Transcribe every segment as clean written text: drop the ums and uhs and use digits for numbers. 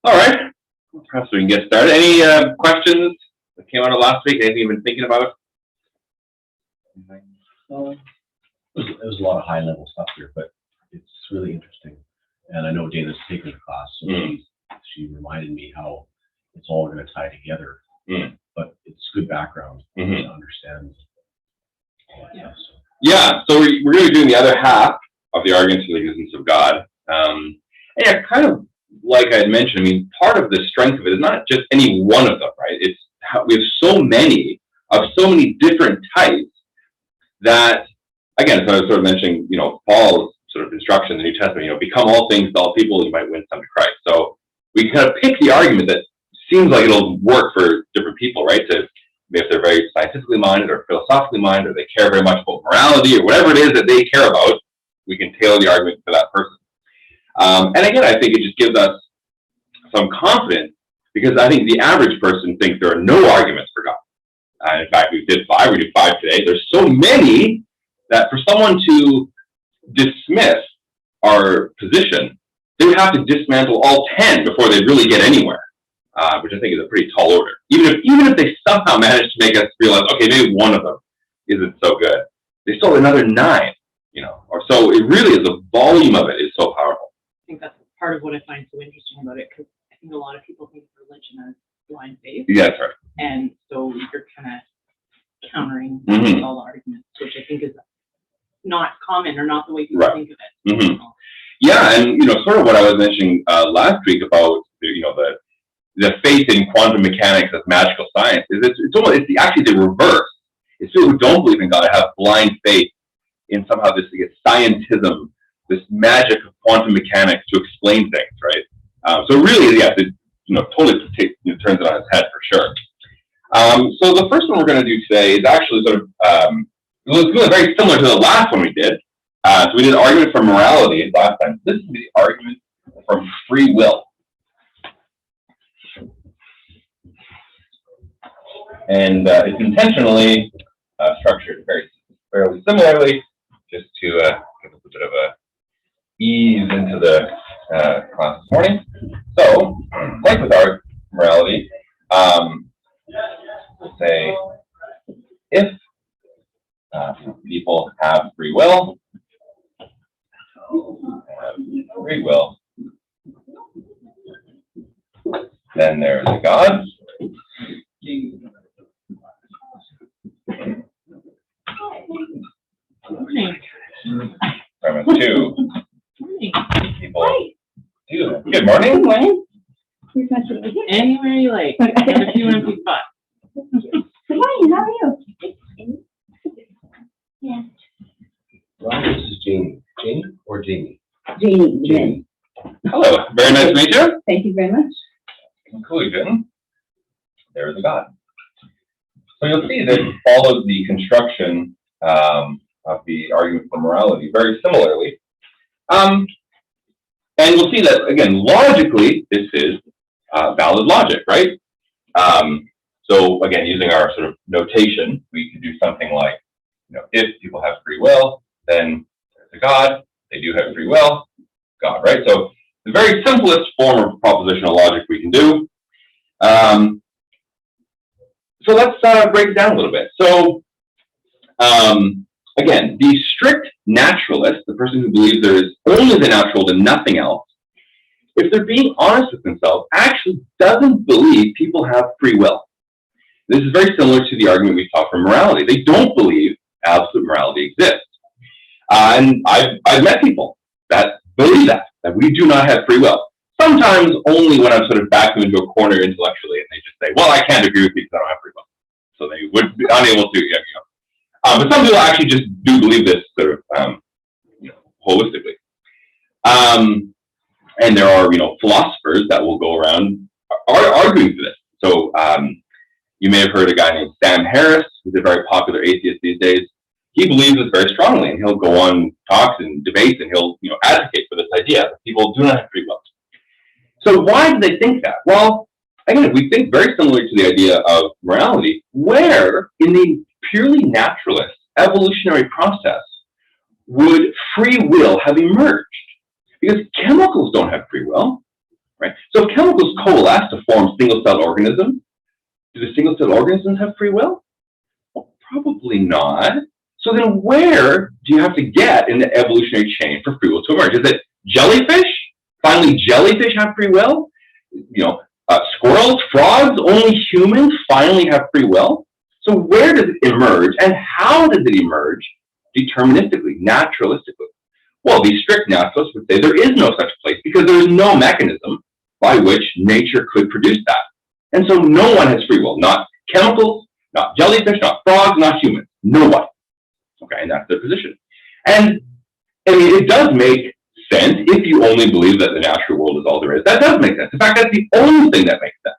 All right. Perhaps we can get started. Any questions that came out of last week? Anything you've been thinking about? It was a lot of high-level stuff here, but it's really interesting. And I know Dana's taken the class, so she reminded me how it's all going to tie together. But it's good background to understand all that stuff. So. Yeah, so we're going to be doing the other half of the arguments for the existence of God. And yeah, kind of like I had mentioned, I mean, part of the strength of it is not just any one of them, right? It's how we have so many of so many different types that, again, as I was sort of mentioning, Paul's sort of instruction in the New Testament, become all things to all people, you might win some to Christ. So we kind of pick the argument that seems like it'll work for different people, right? To if they're very scientifically minded or philosophically minded, or they care very much about morality or whatever it is that they care about, we can tailor the argument for that person. And again, I think it just gives us some confidence, because I think the average person thinks there are no arguments for God. In fact, we do 5 today. There's so many that for someone to dismiss our position, they would have to dismantle all 10 before they really get anywhere, which I think is a pretty tall order. Even if they somehow manage to make us realize, okay, maybe one of them isn't so good, they still have another 9, or so. It really is, the volume of it is so powerful. I think that's part of what I find so interesting about it, because I think a lot of people think of religion as blind faith. Yeah, that's right. And so you're kind of countering all the arguments, which I think is not common or not the way people think of it. Yeah, and sort of what I was mentioning last week about the faith in quantum mechanics as magical science is it's actually the reverse. It's people who don't believe in God have blind faith in somehow this scientism, this magic of quantum mechanics to explain things, right? So really, yes, it totally turns it on its head for sure. So the first one we're going to do today is actually sort of it's really very similar to the last one we did. So we did argument from morality last time. This is the argument from free will. And it's intentionally structured fairly similarly, just to give us a bit of a ease into the class this morning. So, like with our morality, we'll say if people have free will, then there's a God. Premise 2. People do. Good morning. Good morning. Anywhere you like. Have a few empty spots. Good morning. How are you? Yeah. Well, this is Jamie. Jamie or Jamie? Jamie. Jamie. Hello. Very nice to meet you. Thank you very much. Conclusion. There is a God. So you'll see that it follows the construction of the argument for morality very similarly. And we'll see that, again, logically, this is valid logic, right? So again, using our sort of notation, we could do something like, if people have free will, then there's a God. They do have free will, God, right? So the very simplest form of propositional logic we can do. So let's break it down a little bit. So again, the strict naturalist, the person who believes there is only the natural and nothing else, if they're being honest with themselves, actually doesn't believe people have free will. This is very similar to the argument we saw for morality. They don't believe absolute morality exists. And I've met people that believe that we do not have free will. Sometimes only when I've sort of backed them into a corner intellectually and they just say, well, I can't agree with you because I don't have free will. So they would be unable to, but some people actually just do believe this sort of, holistically. And there are, philosophers that will go around arguing for this. So you may have heard a guy named Sam Harris, who's a very popular atheist these days. He believes this very strongly, and he'll go on talks and debates, and he'll, advocate for this idea that people do not have free will. So why do they think that? Well, again, we think very similar to the idea of morality, where in the purely naturalist evolutionary process would free will have emerged? Because chemicals don't have free will, right? So if chemicals coalesce to form single-celled organisms, do the single-celled organisms have free will? Well, probably not. So then where do you have to get in the evolutionary chain for free will to emerge? Is it jellyfish? Finally, jellyfish have free will? Squirrels, frogs, only humans finally have free will? So where does it emerge, and how does it emerge deterministically, naturalistically? Well, these strict naturalists would say there is no such place because there is no mechanism by which nature could produce that. And so no one has free will, not chemicals, not jellyfish, not frogs, not humans, nobody. Okay, and that's their position. And I mean, it does make sense if you only believe that the natural world is all there is. That does make sense. In fact, that's the only thing that makes sense.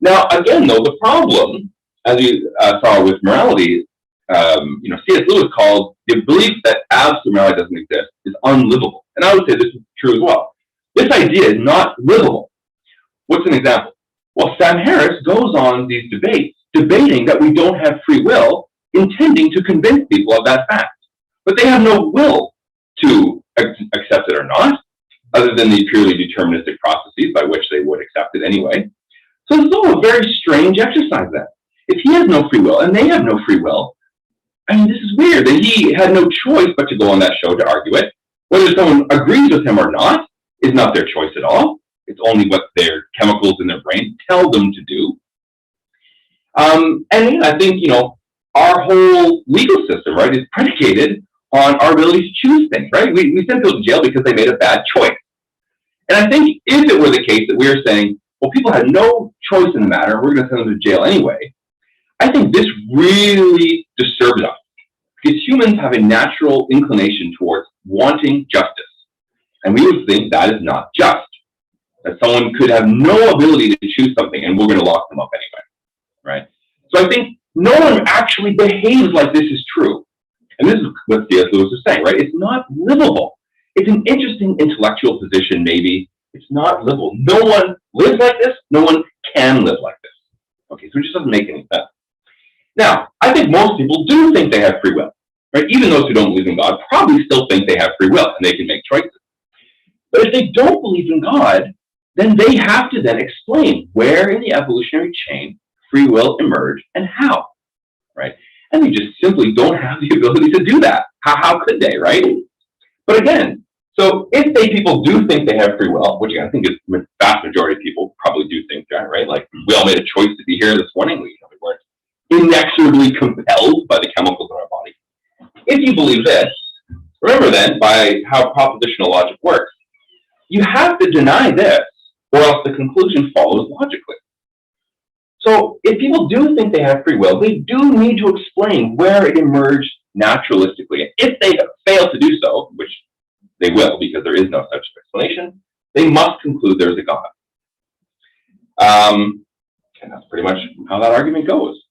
Now, again, though, the problem, as you saw with morality, C.S. Lewis called the belief that absolute morality doesn't exist is unlivable. And I would say this is true as well. This idea is not livable. What's an example? Well, Sam Harris goes on these debates, debating that we don't have free will, intending to convince people of that fact. But they have no will to accept it or not, other than the purely deterministic processes by which they would accept it anyway. So it's all a very strange exercise then. If he has no free will and they have no free will, I mean, this is weird that he had no choice but to go on that show to argue it. Whether someone agrees with him or not is not their choice at all. It's only what their chemicals in their brain tell them to do. And I think, our whole legal system, right, is predicated on our ability to choose things, right? We send people to jail because they made a bad choice. And I think if it were the case that we were saying, well, people had no choice in the matter, and we're going to send them to jail anyway, I think this really disturbs us. Because humans have a natural inclination towards wanting justice. And we would think that is not just. That someone could have no ability to choose something, and we're going to lock them up anyway, right? So I think no one actually behaves like this is true. And this is what C.S. Lewis is saying, right? It's not livable. It's an interesting intellectual position, maybe. It's not livable. No one lives like this. No one can live like this. Okay, so it just doesn't make any sense. Now, I think most people do think they have free will, right? Even those who don't believe in God probably still think they have free will and they can make choices. But if they don't believe in God, then they have to then explain where in the evolutionary chain free will emerged and how, right? And they just simply don't have the ability to do that. How could they, right? But again, so if people do think they have free will, which I think is the vast majority of people probably do think that, right? Like we all made a choice to be here this morning. We weren't inexorably compelled by the chemicals in our body. If you believe this, remember then, by how propositional logic works, you have to deny this, or else the conclusion follows logically. So if people do think they have free will, they do need to explain where it emerged naturalistically. And if they fail to do so, which they will because there is no such explanation, they must conclude there's a God. And that's pretty much how that argument goes.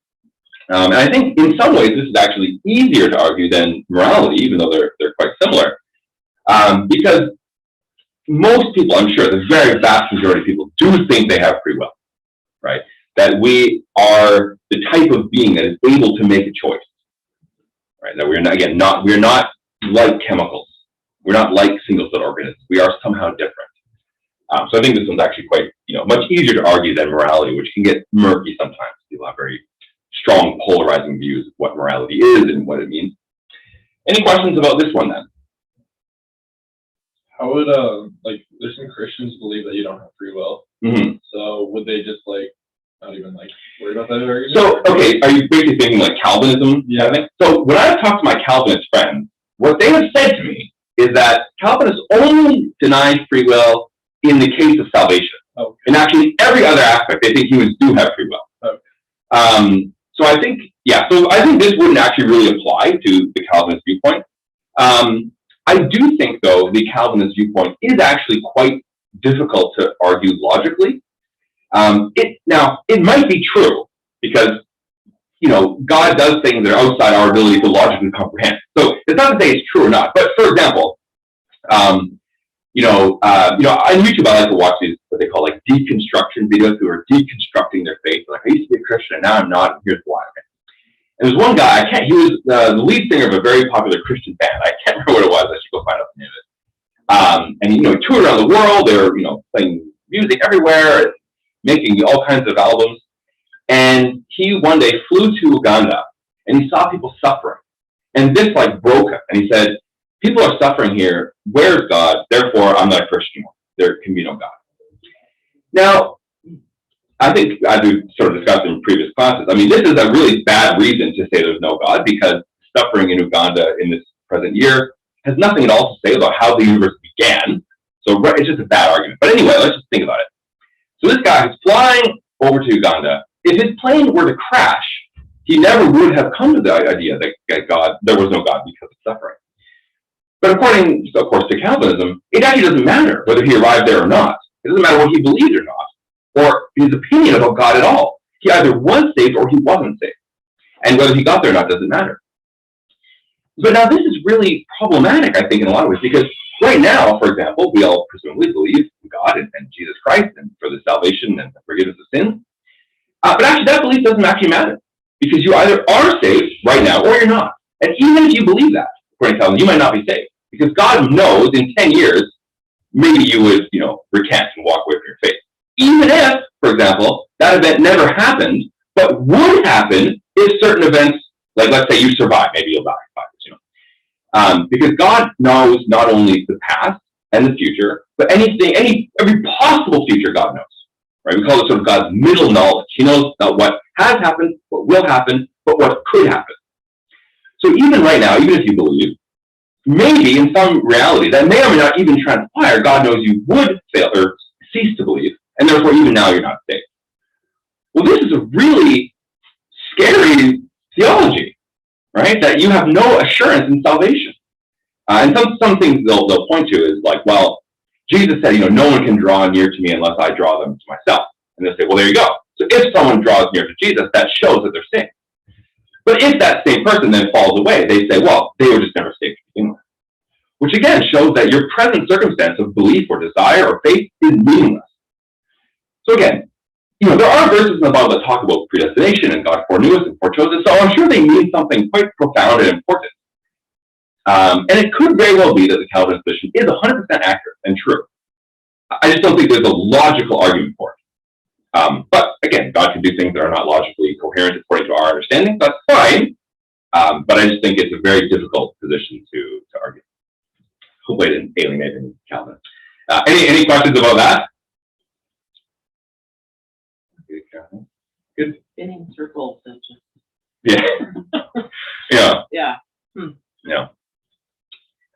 And I think in some ways this is actually easier to argue than morality, even though they're quite similar. Because most people, I'm sure, the very vast majority of people do think they have free will, right? That we are the type of being that is able to make a choice, right? That we're not like chemicals. We're not like single-celled organisms. We are somehow different. So I think this one's actually quite, much easier to argue than morality, which can get murky sometimes. People have very strong polarizing views of what morality is and what it means. Any questions about this one then? How would there's some Christians believe that you don't have free will. Mm-hmm. So would they just not even worry about that argument? So okay, are you basically thinking like Calvinism? Yeah. Kind of thing? So when I've talked to my Calvinist friends, what they have said to me is that Calvinists only deny free will in the case of salvation. Okay. In actually every other aspect, they think humans do have free will. Okay. So I think this wouldn't actually really apply to the Calvinist viewpoint. I do think, though, the Calvinist viewpoint is actually quite difficult to argue logically. It might be true because, God does things that are outside our ability to logically comprehend. So it's not to say it's true or not. But for example, on YouTube, I like to watch these what they call deconstruction videos who are deconstructing their faith. Like, I used to be a Christian and now I'm not. And here's why. And there's one guy, he was the lead singer of a very popular Christian band. I can't remember what it was. I should go find out the name And, he toured around the world. They were, playing music everywhere, making all kinds of albums. And he one day flew to Uganda, and he saw people suffering. And this, broke him. And he said, people are suffering here. Where's God? Therefore, I'm not a Christian. There can be no God. Now, I think, as we sort of discussed in previous classes, this is a really bad reason to say there's no God, because suffering in Uganda in this present year has nothing at all to say about how the universe began. So it's just a bad argument. But anyway, let's just think about it. So this guy is flying over to Uganda. If his plane were to crash, he never would have come to the idea that there was no God because of suffering. But according, of course, to Calvinism, it actually doesn't matter whether he arrived there or not. It doesn't matter what he believed or not, or his opinion about God at all. He either was saved or he wasn't saved. And whether he got there or not doesn't matter. But now this is really problematic, I think, in a lot of ways, because right now, for example, we all presumably believe in God and Jesus Christ and for the salvation and the forgiveness of sins. But actually, that belief doesn't actually matter, because you either are saved right now or you're not. And even if you believe that, according to Calvin, you might not be saved, because God knows in 10 years, maybe you would, recant and walk away from your faith. Even if, for example, that event never happened, but would happen if certain events, like let's say you survive, maybe you'll die in 5 years, because God knows not only the past and the future, but every possible future God knows. Right? We call it sort of God's middle knowledge. He knows not what has happened, what will happen, but what could happen. So even right now, even if you believe, maybe in some reality that may or may not even transpire, God knows you would fail or cease to believe, and therefore even now you're not saved. Well, this is a really scary theology, right? That you have no assurance in salvation. And some things they'll point to is like, well, Jesus said, no one can draw near to me unless I draw them to myself. And they'll say, well, there you go. So if someone draws near to Jesus, that shows that they're saved. But if that same person then falls away, they say, well, they were just never saved to begin with. Which again shows that your present circumstance of belief or desire or faith is meaningless. So again, there are verses in the Bible that talk about predestination and God foreknew us and forechose us, so I'm sure they mean something quite profound and important. And it could very well be that the Calvinist position is 100% accurate and true. I just don't think there's a logical argument for it. But again, God can do things that are not logically coherent according to our understanding. That's fine. But I just think it's a very difficult position to argue. Hopefully I didn't alienate any Calvinists. Any questions about that? Good. Spinning circles of just. Yeah. Yeah. Yeah. Yeah.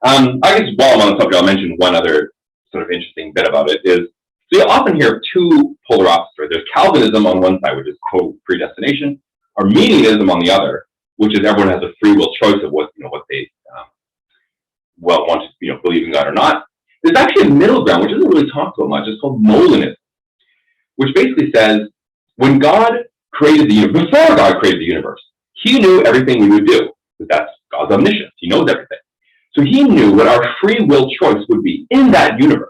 I guess while I'm on the subject, I'll mention one other sort of interesting bit about it is, so you'll often hear two polar opposites, right? There's Calvinism on one side, which is co-predestination, Arminianism on the other, which is everyone has a free will choice of what they want to believe in God or not. There's actually a middle ground, which isn't really talked about much. It's called Molinism, which basically says when God created the universe, before God created the universe, he knew everything we would do, because that's God's omniscience. He knows everything. So he knew what our free will choice would be in that universe.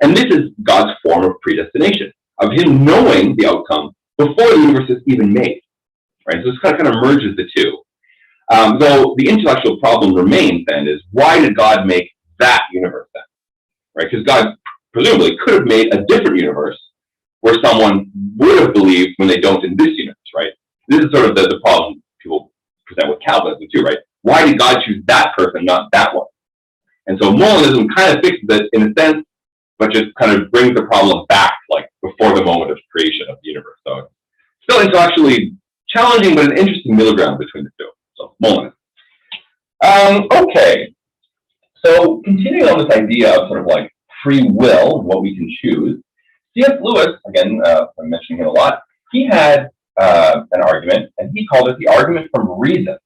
And this is God's form of predestination, of him knowing the outcome before the universe is even made. Right? So this kind of merges the two. Though the intellectual problem remains then is, why did God make that universe then? Right? Because God presumably could have made a different universe where someone would have believed when they don't in this universe, right? This is sort of the problem people present with Calvinism too, right? Why did God choose that person, not that one? And so Molinism kind of fixes it in a sense, but just kind of brings the problem back, like before the moment of creation of the universe. So it's still intellectually challenging, but an interesting middle ground between the two. So Molinism. Okay. So continuing on this idea of sort of like free will, what we can choose, C.S. Lewis, again, I'm mentioning him a lot, he had an argument, and he called it the argument from reason.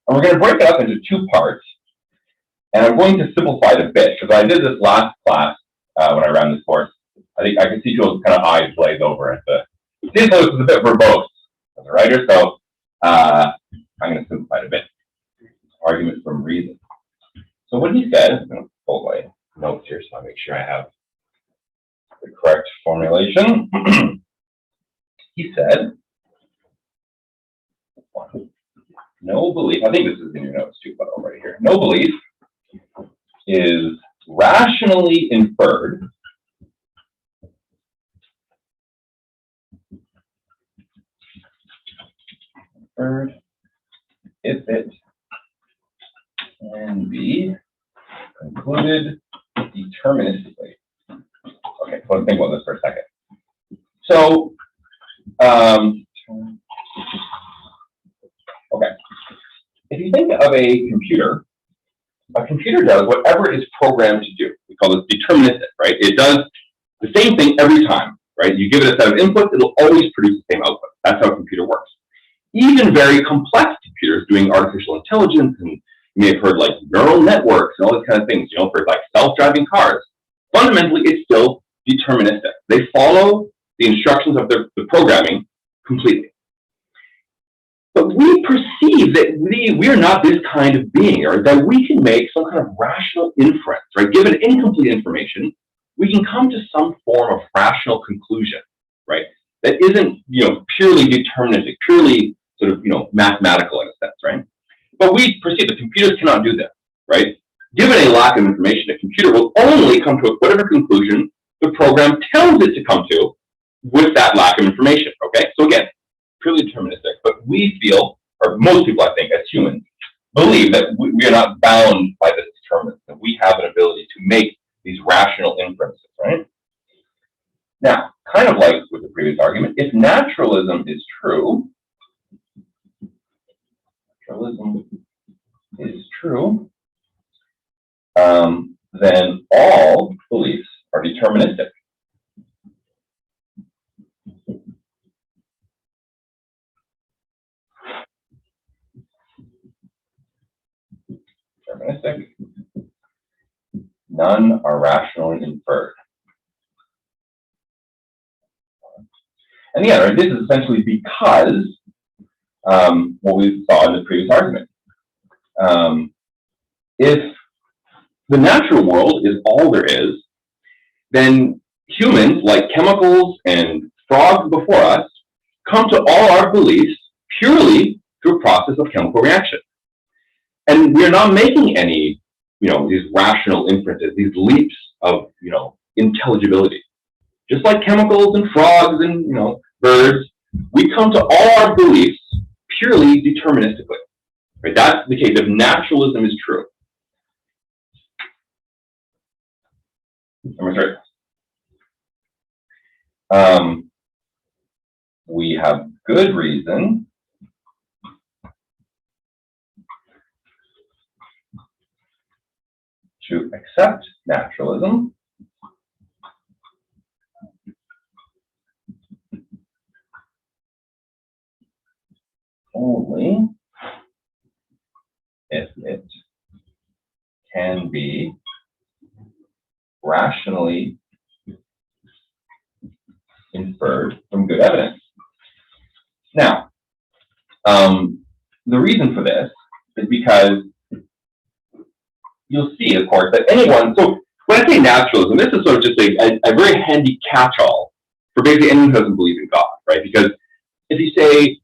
And we're going to break it up into two parts, and I'm going to simplify it a bit, because I did this last class when I ran this course. I think I could see Joel's kind of eyes glaze over it, but C.S. Lewis is a bit verbose as a writer, so I'm going to simplify it a bit. Argument from reason. So what he said, I'm going to pull my notes here so I make sure I have the correct formulation. He said, no belief, I think this is in your notes too, but I'll write it here. No belief is rationally inferred if it can be concluded deterministically. Okay, so let's think about this for a second. So, okay, if you think of a computer does whatever it is programmed to do. We call this deterministic, right? It does the same thing every time, right? You give it a set of inputs, it'll always produce the same output. That's how a computer works. Even very complex computers doing artificial intelligence, and you may have heard like neural networks and all these kind of things, for like self-driving cars. Fundamentally, it's still deterministic. They follow the instructions of the programming completely. But we perceive that we are not this kind of being, or that we can make some kind of rational inference, right? Given incomplete information, we can come to some form of rational conclusion, right? That isn't, purely deterministic, purely sort of, mathematical in a sense, right? But we perceive that computers cannot do this, right? Given a lack of information, a computer will only come to whatever conclusion the program tells it to come to with that lack of information, okay? So again, purely deterministic, but we feel, or most people I think as humans, believe that we are not bound by this determinism, that we have an ability to make these rational inferences, right? Now, kind of like with the previous argument, if naturalism is true, then all beliefs are deterministic. None are rationally inferred. And yeah, right, this is essentially because what we saw in the previous argument. If the natural world is all there is, then humans, like chemicals and frogs before us, come to all our beliefs purely through a process of chemical reaction. And we're not making any, these rational inferences, these leaps of, intelligibility. Just like chemicals and frogs and, birds, we come to all our beliefs purely deterministically. Right? That's the case if naturalism is true. We have good reason to accept naturalism only if it can be rationally inferred from good evidence. Now, the reason for this is because you'll see, of course, that anyone, so when I say naturalism, this is sort of just a very handy catch-all for basically anyone who doesn't believe in God, right? Because if you say,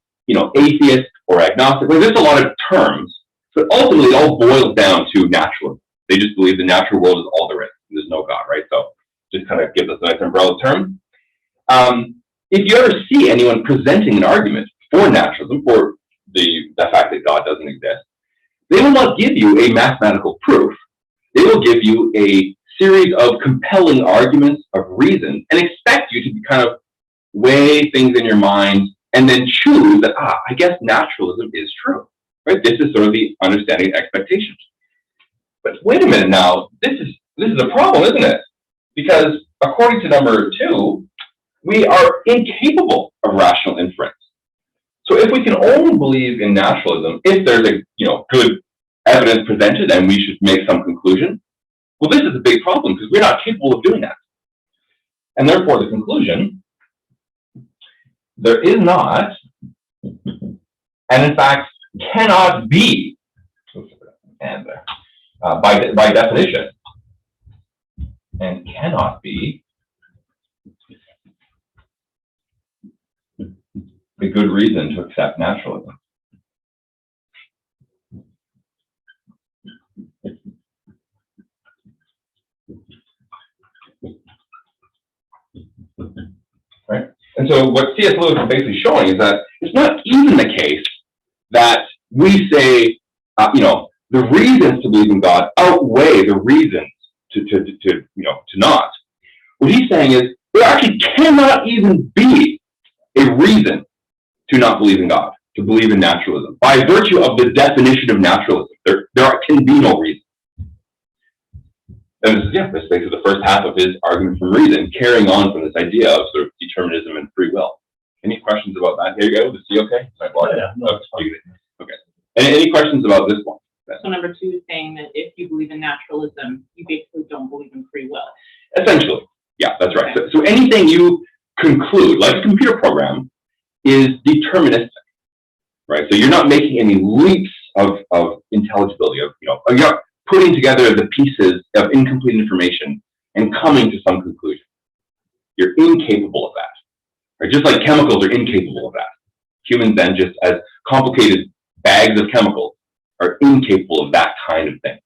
atheist or agnostic, there's a lot of terms, but ultimately it all boils down to naturalism. They just believe the natural world is all there is. There's no God, right? So just kind of gives us a nice umbrella term. If you ever see anyone presenting an argument for naturalism, for the fact that God doesn't exist, they will not give you a mathematical proof. They will give you a series of compelling arguments of reason and expect you to kind of weigh things in your mind and then choose that, I guess naturalism is true, right? This is sort of the understanding expectations. But wait a minute now, this is a problem, isn't it? Because according to number 2, we are incapable of rational inference. So if we can only believe in naturalism if there's a good evidence presented and we should make some conclusion, well, this is a big problem because we're not capable of doing that. And therefore, the conclusion, there is not, and in fact cannot be, and by definition, and cannot be a good reason to accept naturalism. Right? And so what C.S. Lewis is basically showing is that it's not even the case that we say, the reasons to believe in God outweigh the reasons to not. What he's saying is there actually cannot even be a reason to not believe in God, to believe in naturalism. By virtue of the definition of naturalism, there can be no reason. And this is basically the first half of his argument from reason, carrying on from this idea of sort of determinism and free will. Any questions about that? Here you go. Is he okay? Okay. Any questions about this one? So number 2 is saying that if you believe in naturalism, you basically don't believe in free will. Essentially. Yeah, that's right. So anything you conclude, like a computer program, is deterministic, right? So you're not making any leaps of intelligibility, you're not putting together the pieces of incomplete information and coming to some conclusion. You're incapable of that, right? Just like chemicals are incapable of that. Humans then, just as complicated bags of chemicals, are incapable of that kind of thing.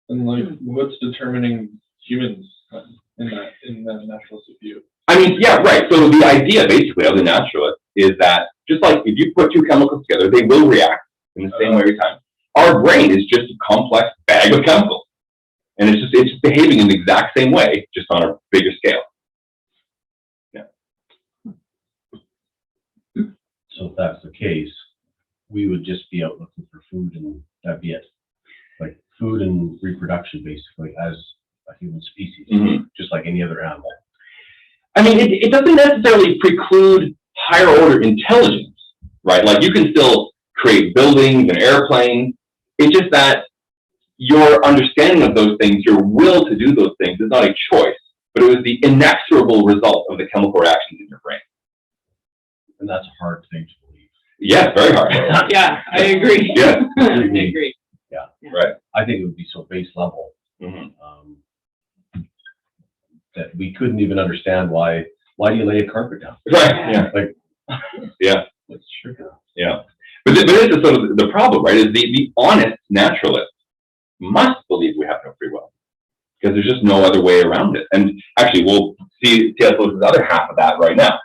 And like, what's determining humans in that naturalistic view? I mean, yeah, right. So the idea basically of the naturalist is that just like if you put two chemicals together, they will react in the same way every time. Our brain is just a complex bag of chemicals. And it's just behaving in the exact same way, just on a bigger scale. Yeah. So if that's the case, we would just be out looking for food and that'd be it. Like food and reproduction, basically, as a human species, just like any other animal. I mean, it doesn't necessarily preclude higher order intelligence, right? Like you can still create buildings and airplanes. It's just that your understanding of those things, your will to do those things is not a choice, but it was the inexorable result of the chemical reactions in your brain. And that's a hard thing to believe. Yes, very hard. Yeah, I agree. Yeah. I agree. Yeah. Right. I think it would be so base level that we couldn't even understand why do you lay a carpet down? Right. Yeah. Like, yeah. That's true. Yeah. But this is sort of the problem, right? Is the honest naturalist must believe we have no free will because there's just no other way around it. And actually, we'll see C.S. Lewis's other half of that right now,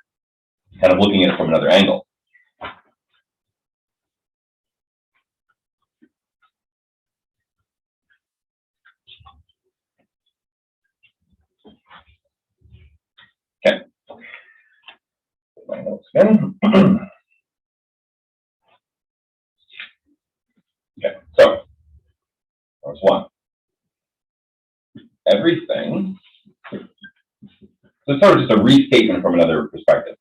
kind of looking at it from another angle. Okay. My notes again. Okay, so there's one. Everything. So it's sort of just a restatement from another perspective.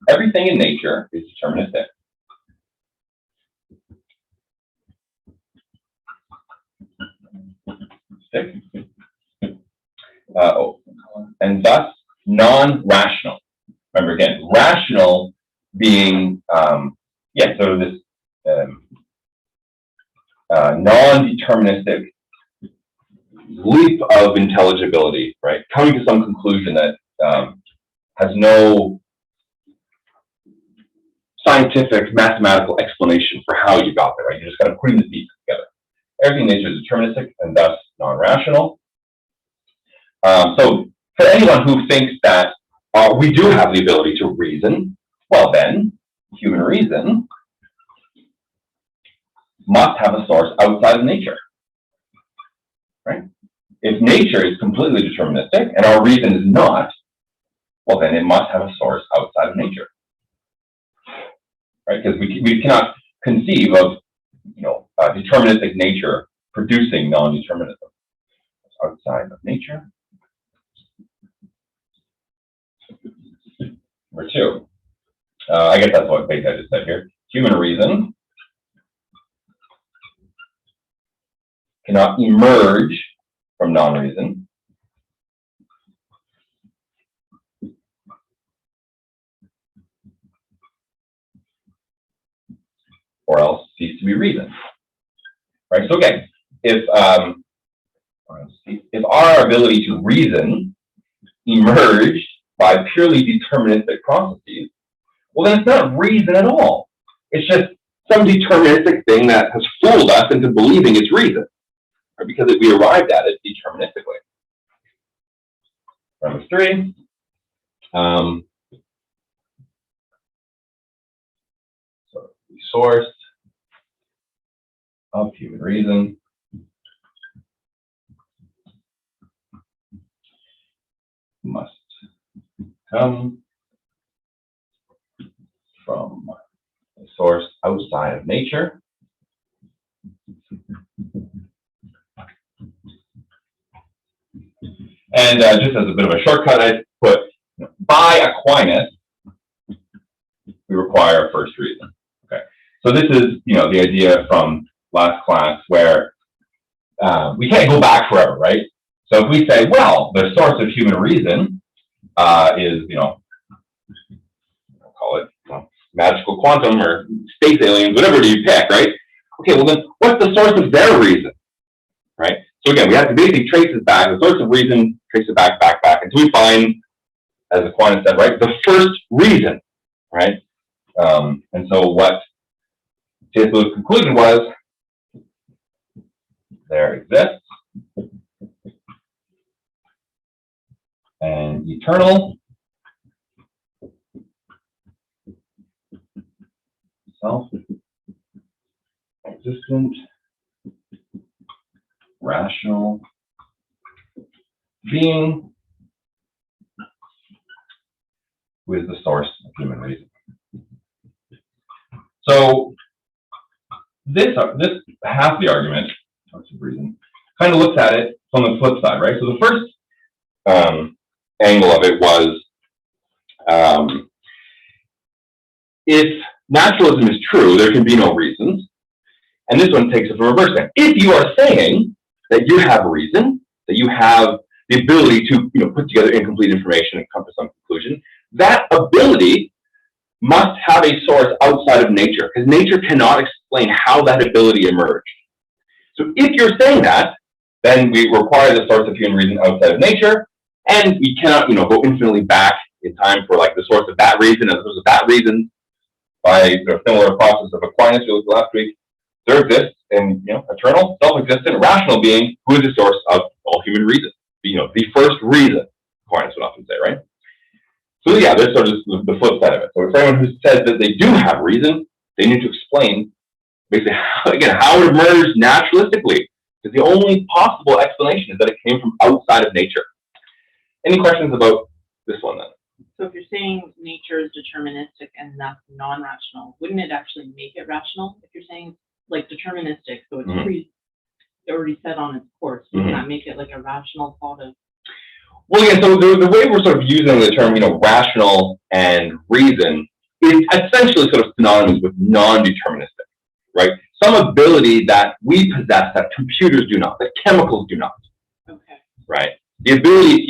Everything in nature is deterministic. And thus non-rational. Remember again, rational being, sort of this non-deterministic leap of intelligibility, right? Coming to some conclusion that has no scientific, mathematical explanation for how you got there, right? You're just kind of putting the pieces together. Everything in nature is deterministic and thus non-rational. So for anyone who thinks that we do have the ability to reason, well then, human reason must have a source outside of nature, right? If nature is completely deterministic and our reason is not, well then it must have a source outside of nature, right? Because we cannot conceive of, deterministic nature producing non-determinism. It's outside of nature. Number 2, I guess that's what basically I just said here. Human reason cannot emerge from non-reason. Or else cease to be reason. Right? So again, if our ability to reason emerged by purely deterministic processes, well then it's not reason at all. It's just some deterministic thing that has fooled us into believing it's reason, right? Because we arrived at it deterministically. premise 3. So the source of human reason must come from a source outside of nature. And just as a bit of a shortcut, I put, by Aquinas, we require a first reason. Okay, so this is, the idea from last class where we can't go back forever, right? So if we say, well, the source of human reason is, call it magical quantum or space aliens, whatever you pick, right? Okay, well then, what's the source of their reason, right? So again, we have to basically trace it back, the source of reason, trace it back, until we find, as Aquinas said, right, the first reason, right? And so what C.S. Lewis' conclusion was, there exists an eternal, self-existent, rational being who is the source of human reason. So this half the argument, source of reason, kind of looks at it from the flip side, right? So the first angle of it was if naturalism is true, there can be no reasons. And this one takes it from reverse then. If you are saying that you have reason, that you have the ability to put together incomplete information and come to some conclusion, that ability must have a source outside of nature, because nature cannot explain how that ability emerged. So if you're saying that, then we require the source of human reason outside of nature, and we cannot go infinitely back in time for like the source of that reason and the source of that reason by the similar process of Aquinas we looked at last week. There exists an eternal, self-existent, rational being who is the source of all human reason. The first reason, Aquinas would often say, right? So yeah, there's sort of the flip side of it. So for anyone who says that they do have reason, they need to explain basically how it emerged naturalistically. Because the only possible explanation is that it came from outside of nature. Any questions about this one then? So if you're saying nature is deterministic and that's non-rational, wouldn't it actually make it rational? If you're saying like deterministic, so it's already set on its course, wouldn't that make it like a rational thought of? Well, yeah, so the way we're sort of using the term, rational and reason is essentially sort of synonymous with non-deterministic, right? Some ability that we possess that computers do not, that chemicals do not. Okay. Right? The ability,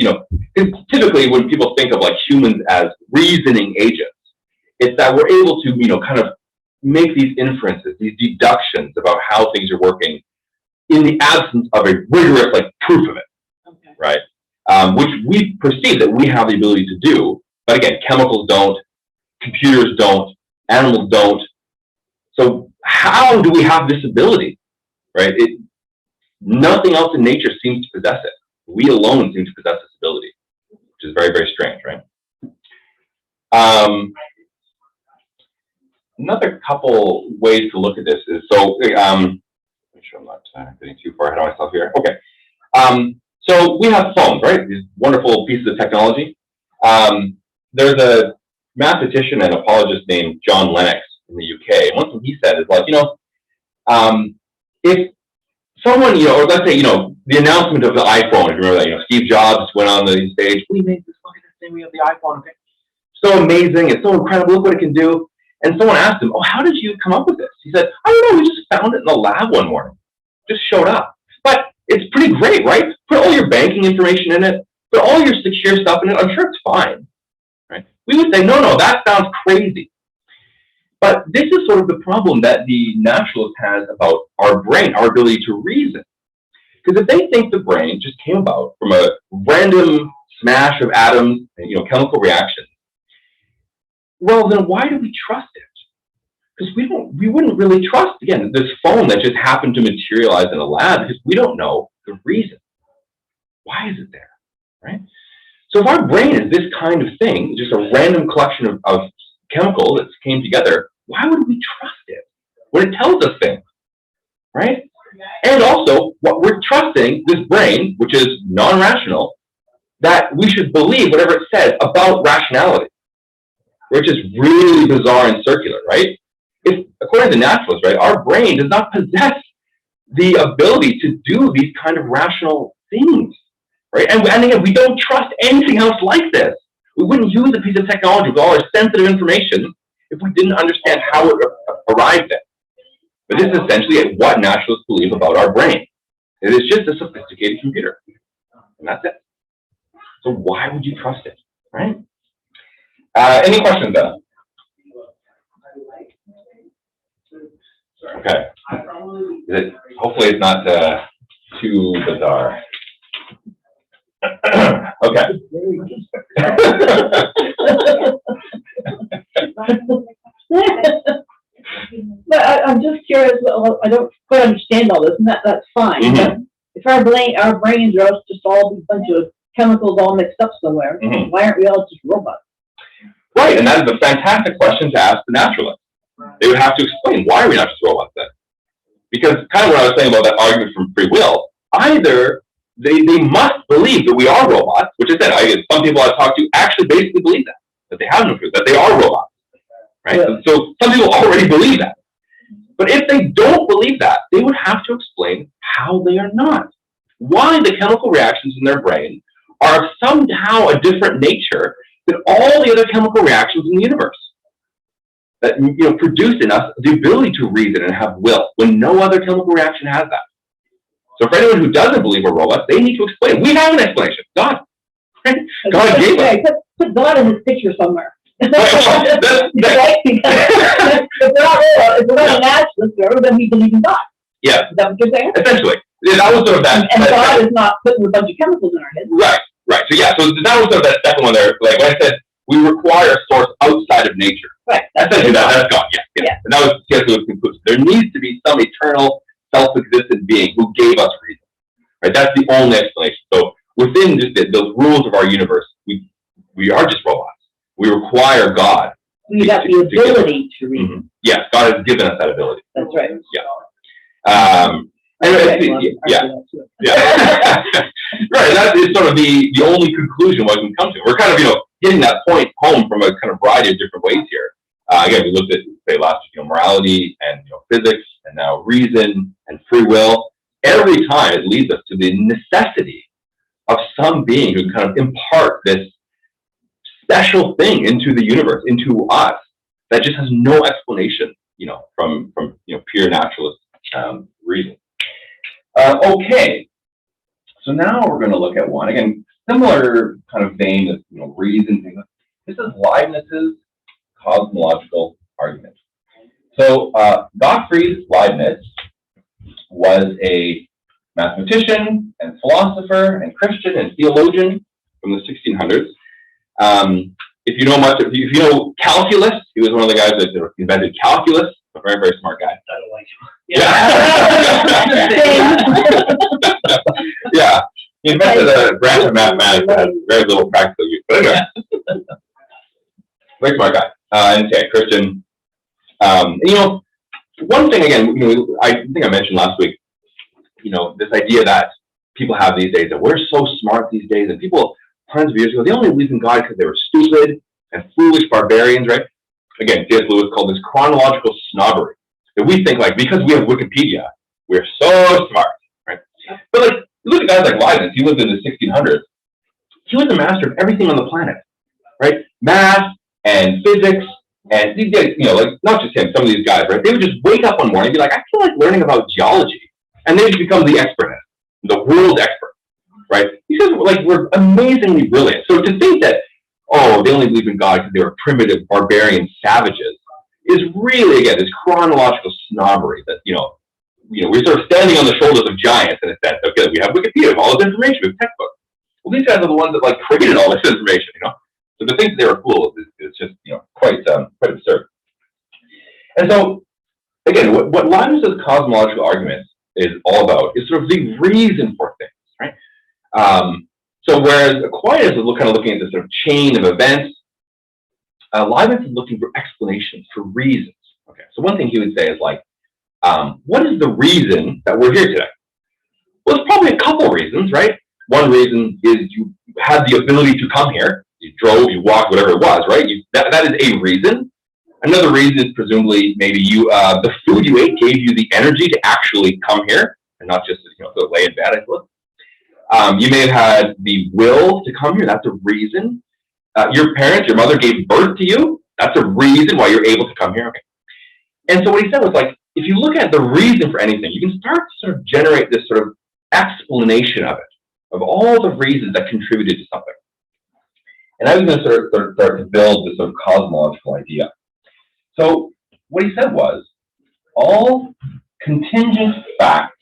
typically when people think of like humans as reasoning agents, it's that we're able to, kind of make these inferences, these deductions about how things are working in the absence of a rigorous like proof of it, okay. Right? Which we perceive that we have the ability to do, but again, chemicals don't, computers don't, animals don't. So how do we have this ability, right? Nothing else in nature seems to possess it. We alone seem to possess this ability, which is very, very strange, right? Another couple ways to look at this is, so, make sure I'm not getting too far ahead of myself here. Okay. So we have phones, right? These wonderful pieces of technology. There's a mathematician and apologist named John Lennox in the UK. And one thing he said is like, if someone, or let's say, the announcement of the iPhone, if you remember that, Steve Jobs went on the stage, we made this fucking thing, we have the iPhone, okay? So amazing, it's so incredible, look what it can do. And someone asked him, oh, how did you come up with this? He said, I don't know, we just found it in the lab one morning. Just showed up. But it's pretty great, right? Put all your banking information in it, put all your secure stuff in it, I'm sure it's fine, right? We would say, no, that sounds crazy. But this is sort of the problem that the naturalist has about our brain, our ability to reason. Because if they think the brain just came about from a random smash of atoms and chemical reactions, well, then why do we trust it? Because we wouldn't really trust, again, this phone that just happened to materialize in a lab because we don't know the reason. Why is it there, right? So if our brain is this kind of thing, just a random collection of chemicals that came together, why would we trust it when it tells us things, right? And also, what we're trusting this brain, which is non-rational, that we should believe whatever it says about rationality, which is really bizarre and circular, right? If, according to naturalists, right, our brain does not possess the ability to do these kind of rational things, right? And again, we don't trust anything else like this. We wouldn't use a piece of technology with all our sensitive information if we didn't understand how it arrived at. But this is essentially what naturalists believe about our brain. It is just a sophisticated computer, and that's it. So why would you trust it, right? Any questions, then? Okay. Hopefully it's not too bizarre. Okay. But I'm just curious, well, I don't quite understand all this, and that's fine. Mhm. But if our brains are just all a bunch of chemicals all mixed up somewhere, Mhm. why aren't we all just robots? Right, and that is a fantastic question to ask the naturalist. They would have to explain, why are we not just robots then? Because kind of what I was saying about that argument from free will, either they must believe that we are robots, which I said, some people I've talked to actually basically believe that they have no truth, that they are robots, right? Yeah. So some people already believe that. But if they don't believe that, they would have to explain how they are not. Why the chemical reactions in their brain are somehow a different nature than all the other chemical reactions in the universe. That produce in us the ability to reason and have will, when no other chemical reaction has that. So for anyone who doesn't believe we're robots, they need to explain. We have an explanation. God. God gave us. Put God in this picture somewhere. That's- Right? Because if we're not robots, if we're not a naturalist, then we believe in God. Yeah, Is that what you're saying? essentially. That was sort of that. And God is not putting a bunch of chemicals in our heads. Right. So yeah, so that was sort of that second one there. Like when I said, we require a source outside of nature. Right. Essentially, that's God. Yeah. And that was C.S. Lewis' conclusion. There needs to be some eternal, self-existent being who gave us reason. Right. That's the only explanation. So within just the rules of our universe, we are just robots. We require God. We got the ability to read. Mm-hmm. Yes, God has given us that ability. That's right. Yeah. Yeah. Right. That is sort of the only conclusion one can come to. We're kind of getting that point home from a kind of variety of different ways here. Again, we looked at say last week, morality and physics, and now reason and free will. Every time it leads us to the necessity of some being who can kind of impart this special thing into the universe, into us, that just has no explanation, from pure naturalist reason. Okay, so now we're going to look at one again, similar kind of vein of reason. This is Leibniz's Cosmological Argument. So Gottfried Leibniz was a mathematician and philosopher and Christian and theologian from the 1600s. If you know calculus, he was one of the guys that invented calculus. A very, very smart guy. I don't like him. Yeah. Yeah. He invented a branch of mathematics that had very little practical use. But anyway, very smart guy. And Christian. One thing again, I think I mentioned last week, this idea that people have these days that we're so smart these days, and people hundreds of years ago, they only believed in God because they were stupid and foolish barbarians, right? Again, C.S. Lewis called this chronological snobbery. That we think because we have Wikipedia, we're so smart, right? But look at guys like Leibniz. He lived in the 1600s. He was a master of everything on the planet, right? Math and physics, and not just him. Some of these guys, right? They would just wake up one morning and be like, I feel like learning about geology, and they just become the expert, the world expert. Right? He says we're amazingly brilliant. So to think that, they only believe in God because they were primitive, barbarian savages is really, again, this chronological snobbery that, we're sort of standing on the shoulders of giants in a sense. Okay, we have Wikipedia, all this information, we have textbooks. Well, these guys are the ones that created all this information, So to think that they were fools is just, quite absurd. And so, again, what Leibniz's cosmological argument is all about is sort of the reason for things, right? So whereas Aquinas is kind of looking at this sort of chain of events, Leibniz is looking for explanations, for reasons. Okay, so one thing he would say is like, what is the reason that we're here today? Well, there's probably a couple reasons, right? One reason is you had the ability to come here. You drove, you walked, whatever it was, right? That is a reason. Another reason is presumably maybe the food you ate gave you the energy to actually come here and not just to lay in bed. I suppose. You may have had the will to come here. That's a reason. Your parents, your mother gave birth to you. That's a reason why you're able to come here. Okay. And so what he said was like, if you look at the reason for anything, you can start to sort of generate this sort of explanation of it, of all the reasons that contributed to something. And I was going to start to build this sort of cosmological idea. So what he said was, all contingent facts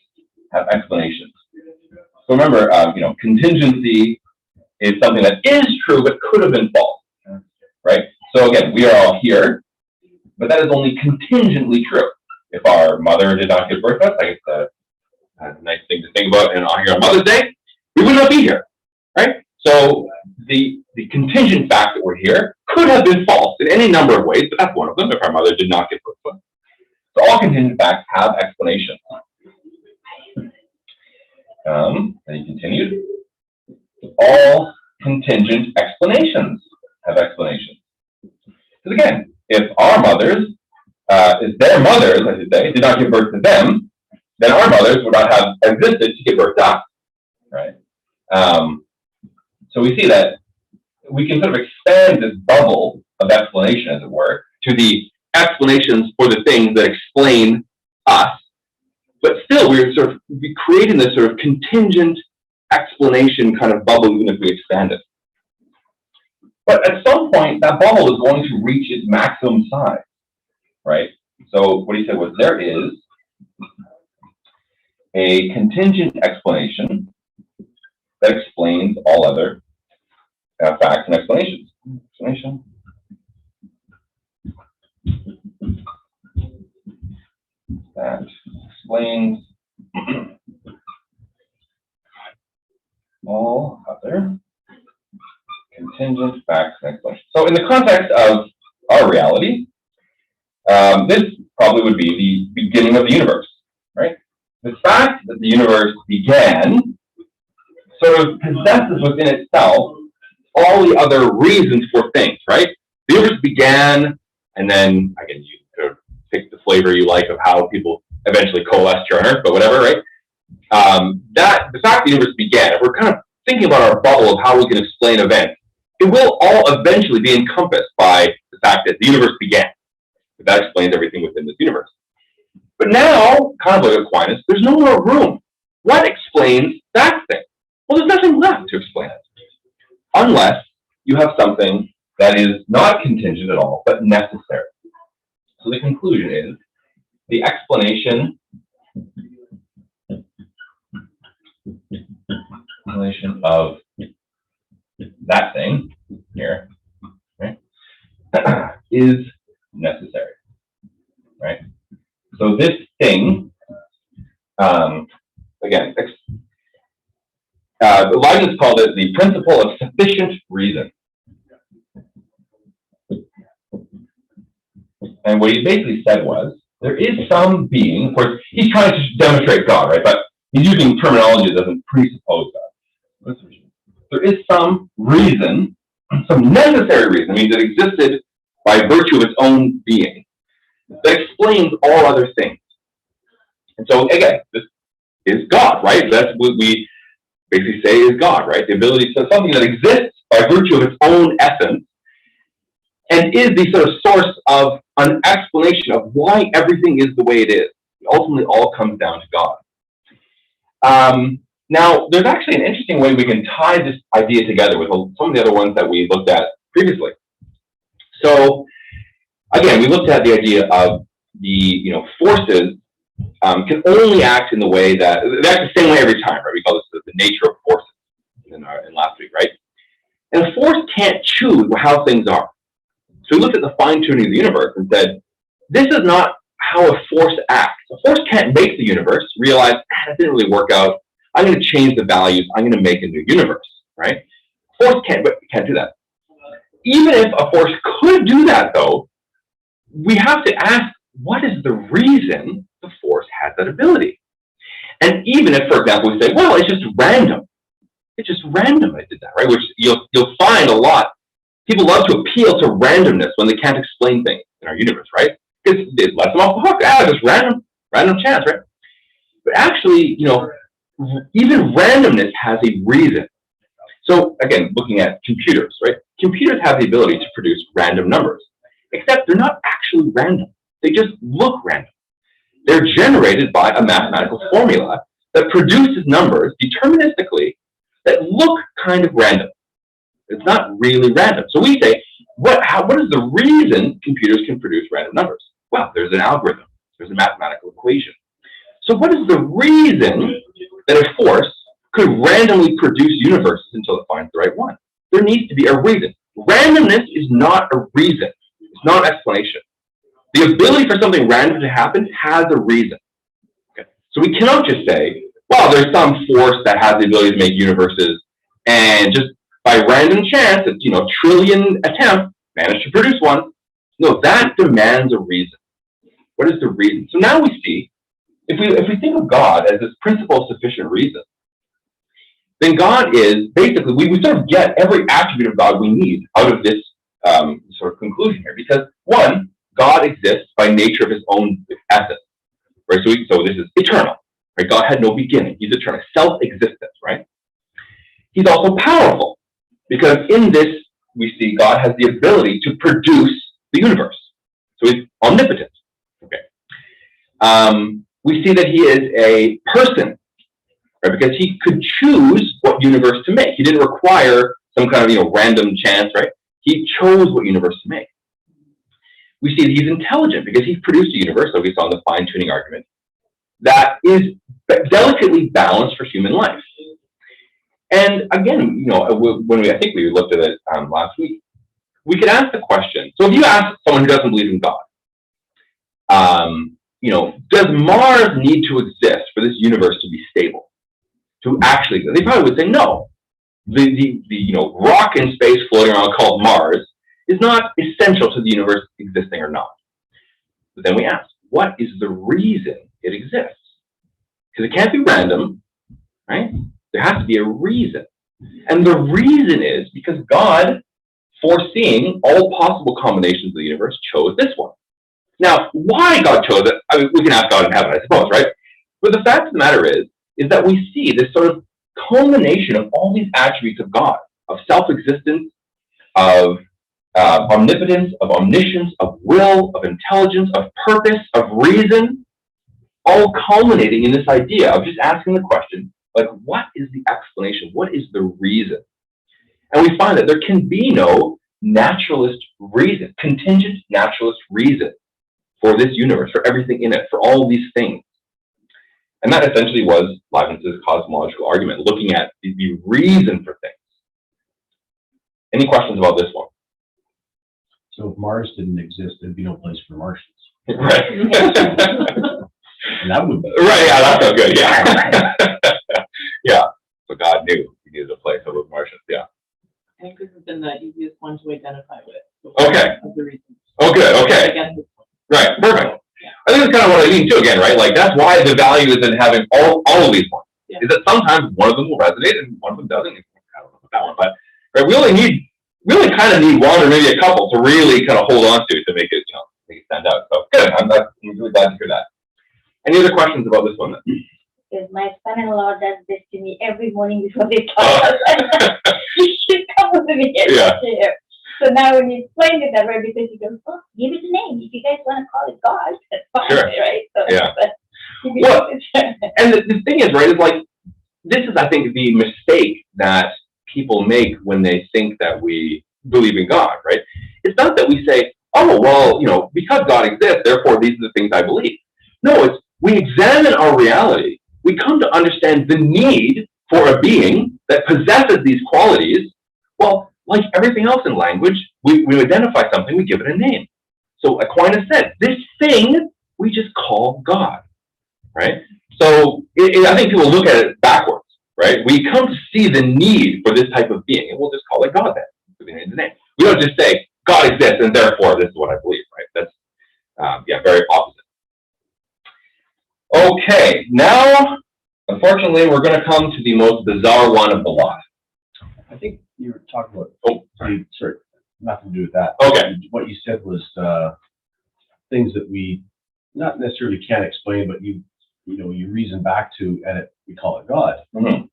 have explanations. So remember, contingency is something that is true but could have been false, right? So again, we are all here, but that is only contingently true. If our mother did not give birth to us, I guess a nice thing to think about, and here on Mother's Day, we would not be here, right? So the contingent fact that we're here could have been false in any number of ways, but that's one of them, if our mother did not give birth to us. So all contingent facts have explanations. And he continued, all contingent explanations have explanations. Because again, if our mothers, if their mothers, I should say, did not give birth to them, then our mothers would not have existed to give birth to us, right? So we see that we can sort of expand this bubble of explanation, as it were, to the explanations for the things that explain us. But still, we're sort of creating this sort of contingent explanation kind of bubble, even if we expand it. But at some point, that bubble is going to reach its maximum size, right? So what he said was, there is a contingent explanation that explains all other facts and explanations. Explanation. That explains all other contingent facts and explanations. So in the context of our reality, this probably would be the beginning of the universe, right? The fact that the universe began sort of possesses within itself all the other reasons for things, right? The universe began, and then, again, you sort of pick the flavor you like of how people eventually coalesced here on Earth, but whatever, right? The fact the universe began, if we're kind of thinking about our bubble of how we can explain events, it will all eventually be encompassed by the fact that the universe began. That explains everything within this universe. But now, kind of like Aquinas, there's no more room. What explains that thing? Well, there's nothing left to explain it. Unless you have something that is not contingent at all, but necessary. So the conclusion is, the explanation of that thing here, right, is necessary, right? So this thing, again, Leibniz called it the principle of sufficient reason. And what he basically said was, there is some being, of course, he's trying to demonstrate God, right? But he's using terminology that doesn't presuppose God. There is some reason, some necessary reason, means it existed by virtue of its own being, that explains all other things. And so, again, this is God, right? That's what we basically say is God, right? The ability to something that exists by virtue of its own essence and is the sort of source of an explanation of why everything is the way it is. It ultimately all comes down to God. Now, there's actually an interesting way we can tie this idea together with some of the other ones that we looked at previously. So, again, we looked at the idea of the forces can only act in the way that they act the same way every time, right? We call this the nature of forces in last week, right? And a force can't choose how things are. So we looked at the fine-tuning of the universe and said, this is not how a force acts. A force can't make the universe realize, that didn't really work out. I'm going to change the values. I'm going to make a new universe. right? Force can't do that. Even if a force could do that, though, we have to ask, what is the reason the force has that ability? And even if, for example, we say, well, it's just random. It's just random I did that, right? Which you'll find a lot. People love to appeal to randomness when they can't explain things in our universe, right? Because it lets them off the hook. Just random chance, right? But actually, even randomness has a reason. So again, looking at computers, right? Computers have the ability to produce random numbers, except they're not actually random. They just look random. They're generated by a mathematical formula that produces numbers deterministically that look kind of random. It's not really random. So we say, what is the reason computers can produce random numbers? Well, there's an algorithm. There's a mathematical equation. So what is the reason that a force could randomly produce universes until it finds the right one? There needs to be a reason. Randomness is not a reason. It's not an explanation. The ability for something random to happen has a reason. Okay. So we cannot just say, well, there's some force that has the ability to make universes, and just by random chance, it's, trillion attempts, managed to produce one. No, that demands a reason. What is the reason? So now we see, if we think of God as this principle of sufficient reason, then God is basically, we sort of get every attribute of God we need out of this sort of conclusion here. Because one, God exists by nature of his own essence, right? So this is eternal, right? God had no beginning. He's eternal, self-existence, right? He's also powerful, because in this, we see God has the ability to produce the universe. So he's omnipotent, okay? We see that he is a person, right? Because he could choose what universe to make. He didn't require some kind of, random chance, right? He chose what universe to make. We see that he's intelligent because he's produced a universe, so we saw in the fine-tuning argument, that is delicately balanced for human life. And again, I think we looked at it last week, we could ask the question, so if you ask someone who doesn't believe in God, does Mars need to exist for this universe to be stable? To actually exist? They probably would say no. The rock in space floating around called Mars is not essential to the universe existing or not. But then we ask, what is the reason it exists? Because it can't be random, right? There has to be a reason. And the reason is because God, foreseeing all possible combinations of the universe, chose this one. Now, why God chose it, we can ask God in heaven, I suppose, right? But the fact of the matter is that we see this sort of culmination of all these attributes of God, of self-existence, of omnipotence, of omniscience, of will, of intelligence, of purpose, of reason, all culminating in this idea of just asking the question, like, what is the explanation? What is the reason? And we find that there can be no naturalist reason, contingent naturalist reason for this universe, for everything in it, for all these things. And that essentially was Leibniz's cosmological argument, looking at the reason for things. Any questions about this one? So if Mars didn't exist, there'd be no place for Martians. Right. And that would be. Right, yeah, that sounds good, yeah. Yeah, so God knew he needed a place for those Martians, yeah. I think this has been the easiest one to identify with. Okay. Of the reasons. Okay. Again, Right, perfect. Yeah. I think that's kind of what I mean too, again, right? Like, that's why the value is in having all of these ones. Yeah. Is that sometimes one of them will resonate and one of them doesn't. I don't know about that one, but right, we only kind of need one or maybe a couple to really kind of hold on to make it, make it stand out. So good, I'm really glad to hear that. Any other questions about this one? Because my son-in-law does this to me every morning before they talk. You should come with me here. So now when you explained it that way, because he goes, oh, give it a name. If you guys want to call it God, that's fine, Sure. right? So, Yeah. Well, and the thing is, right, is like, this is, I think, the mistake that people make when they think that we believe in God, right? It's not that we say, oh, well, because God exists, therefore these are the things I believe. No, it's we examine our reality. We come to understand the need for a being that possesses these qualities. Well, like everything else in language, we identify something, we give it a name. So Aquinas said, this thing we just call God, right? So I think people look at it backwards. right? We come to see the need for this type of being, and we'll just call it God then, for the name. We don't just say, God exists, and therefore this is what I believe, right? That's, very opposite. Okay, now, unfortunately, we're going to come to the most bizarre one of the lot. I think you were talking about, Sorry. sorry, nothing to do with that. Okay. What you said was things that we not necessarily can't explain, but you reason back to, and we call it God. Mm-hmm.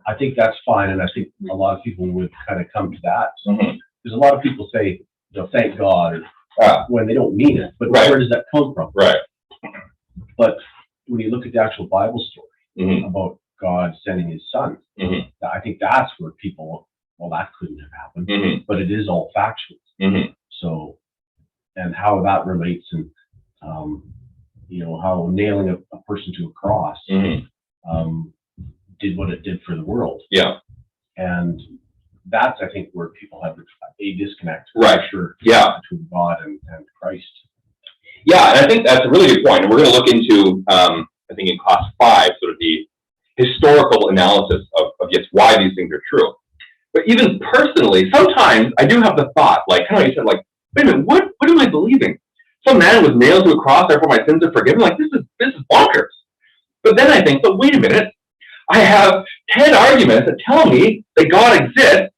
I think that's fine, and I think a lot of people would kind of come to that. Mm-hmm. There's a lot of people say, thank God, when they don't mean it, but Right. where does that come from? Right. But when you look at the actual Bible story Mm-hmm. about God sending his son, Mm-hmm. I think that's where people, well, that couldn't have happened, Mm-hmm. but it is all factual. Mm-hmm. So, and how that relates, and how nailing a person to a cross Mm-hmm. did what it did for the world. Yeah. And that's, I think, where people have a disconnect, Right. for sure, Yeah. between God and Christ. Yeah, and I think that's a really good point. And we're going to look into, I think in class 5, sort of the historical analysis of yes, why these things are true. But even personally, sometimes I do have the thought, like, kind of you said, like, wait a minute, what am I believing? Some man was nailed to a cross, therefore my sins are forgiven. Like, this is bonkers. But then I think, but wait a minute, I have 10 arguments that tell me that God exists.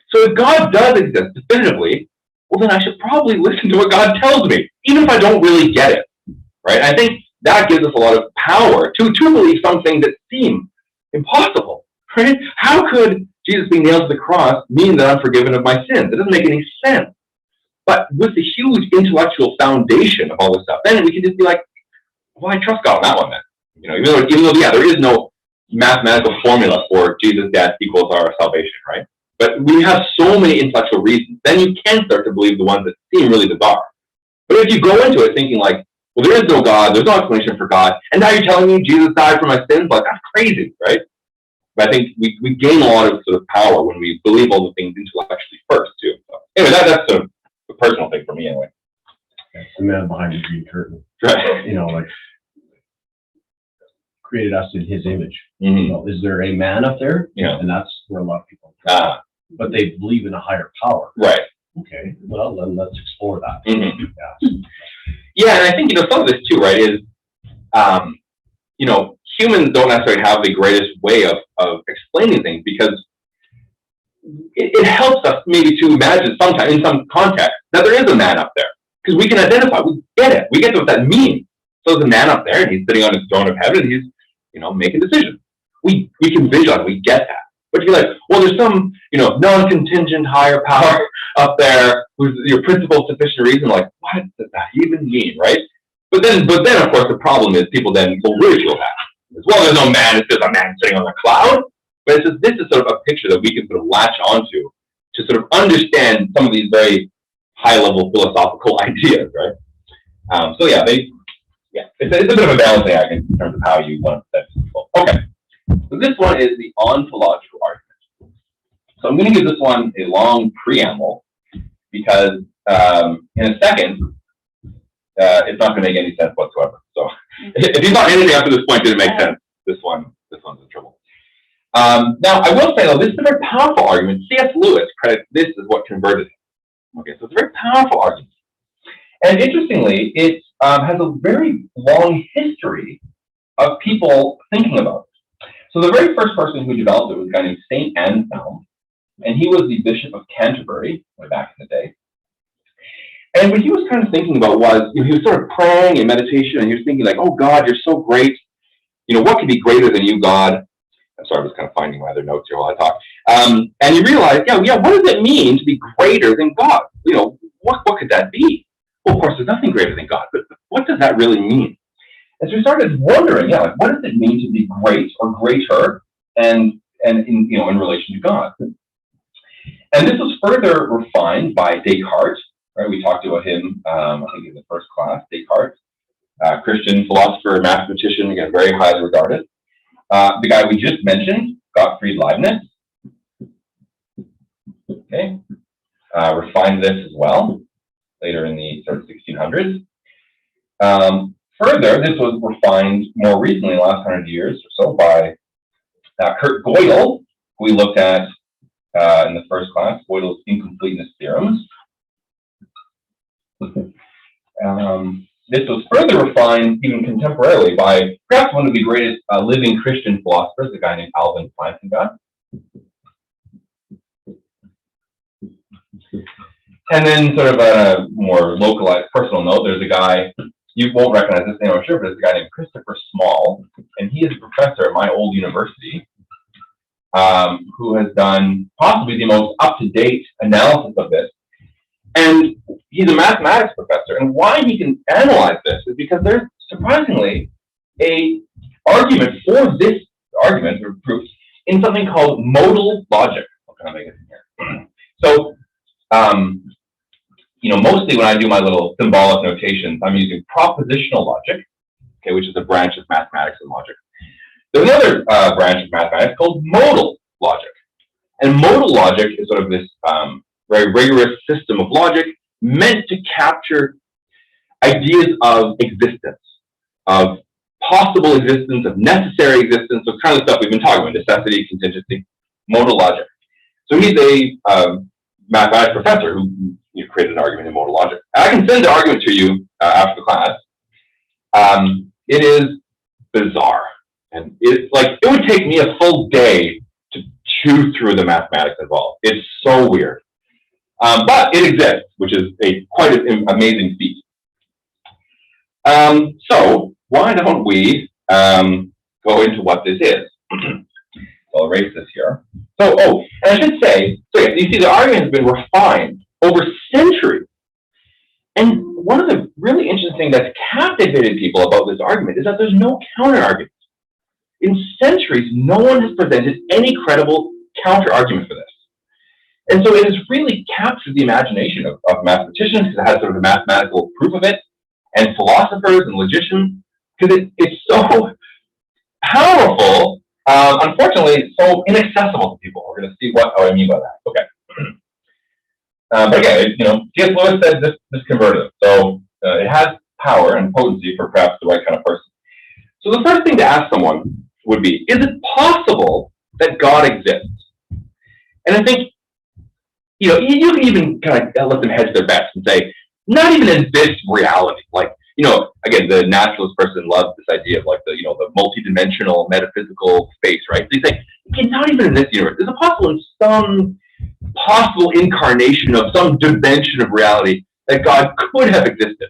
So if God does exist definitively, well, then I should probably listen to what God tells me, even if I don't really get it, right? I think that gives us a lot of power to believe some things that seem impossible, right? How could Jesus being nailed to the cross mean that I'm forgiven of my sins? It doesn't make any sense. But with the huge intellectual foundation of all this stuff, then we can just be like, well, I trust God on that one then. Even though, there is no mathematical formula for Jesus' death equals our salvation, right? But we have so many intellectual reasons, then you can start to believe the ones that seem really bizarre. But if you go into it thinking like, well, there is no God, there's no explanation for God, and now you're telling me Jesus died for my sins, like, that's crazy, right? But I think we gain a lot of sort of power when we believe all the things intellectually first, too. So anyway, that's sort of a personal thing for me, anyway. It's the man behind the green curtain. Right. Created us in his image. Mm-hmm. Is there a man up there? Yeah. And that's where a lot of people but they believe in a higher power. Right. Okay, well, then let's explore that. Mm-hmm. Yeah. And I think, some of this too, right, is, humans don't necessarily have the greatest way of explaining things, because it helps us maybe to imagine sometimes, in some context, that there is a man up there. Because we can identify, we get it, we get what that means. So there's a man up there, and he's sitting on his throne of heaven, and he's, making decisions. We can visualize, we get that. But you're like, well, there's some, non-contingent higher power up there who's your principal sufficient reason. Like, what does that even mean, right? But then, of course, the problem is people then will ridicule that. Well, there's no man; it's just a man sitting on a cloud. But this is sort of a picture that we can sort of latch onto to sort of understand some of these very high-level philosophical ideas, right? It's a bit of a balancing act in terms of how you want to set people. Okay, so this one is the ontological argument. So I'm going to give this one a long preamble because in a second, it's not going to make any sense whatsoever. So if you thought anything after this point didn't make sense, this one's in trouble. Now, I will say, though, this is a very powerful argument. C.S. Lewis credits this as what converted him. Okay, so it's a very powerful argument. And interestingly, it has a very long history of people thinking about it. So the very first person who developed it was a guy named St. Anselm, and he was the Bishop of Canterbury way back in the day. And what he was kind of thinking about was, he was sort of praying in meditation, and he was thinking like, oh, God, you're so great. What could be greater than you, God? I'm sorry, I was kind of finding my other notes here while I talk. And you realize, what does it mean to be greater than God? What could that be? Well, of course, there's nothing greater than God, but what does that really mean? And so we started wondering, what does it mean to be great or greater and in relation to God? And this was further refined by Descartes, right? We talked about him, I think in the first class, Descartes, Christian philosopher, mathematician, again, very highly regarded. The guy we just mentioned, Gottfried Leibniz, okay, refined this as well, later in the sort of 1600s. Further, this was refined more recently, in the last 100 years or so, by Kurt Gödel, who we looked at in the first class, Gödel's incompleteness theorems. This was further refined even contemporarily by perhaps one of the greatest living Christian philosophers, a guy named Alvin Plantinga. And then sort of a more localized personal note, there's a guy, you won't recognize this name, I'm sure, but it's a guy named Christopher Small, and he is a professor at my old university who has done possibly the most up-to-date analysis of this. And he's a mathematics professor, and why he can analyze this is because there's surprisingly a argument for this argument or proof in something called modal logic. I'll kind of make it in here. So, mostly when I do my little symbolic notations, I'm using propositional logic, okay, which is a branch of mathematics and logic. There's another branch of mathematics called modal logic. And modal logic is sort of this very rigorous system of logic meant to capture ideas of existence, of possible existence, of necessary existence, of kind of stuff we've been talking about, necessity, contingency, modal logic. So he's a mathematics professor who created an argument in modal logic. I can send the argument to you after the class. It is bizarre. And it's like, it would take me a full day to chew through the mathematics involved. It's so weird. But it exists, which is quite an amazing feat. So why don't we go into what this is? I'll erase this here. So, and I should say, so yeah, you see the argument has been refined over centuries. And one of the really interesting things that's captivated people about this argument is that there's no counter-argument. In centuries, no one has presented any credible counter-argument for this. And so it has really captured the imagination of mathematicians because it has sort of a mathematical proof of it, and philosophers and logicians, because it's so powerful, unfortunately, it's so inaccessible to people. We're going to see what I mean by that. Okay. But again, C.S. Lewis said this converted. So it has power and potency for perhaps the right kind of person. So the first thing to ask someone would be, is it possible that God exists? And I think, you can even kind of let them hedge their bets and say, not even in this reality. Like, again, the naturalist person loves this idea of like the multidimensional metaphysical space, right? So you say, okay, not even in this universe. Is it possible in some possible incarnation of some dimension of reality that God could have existed?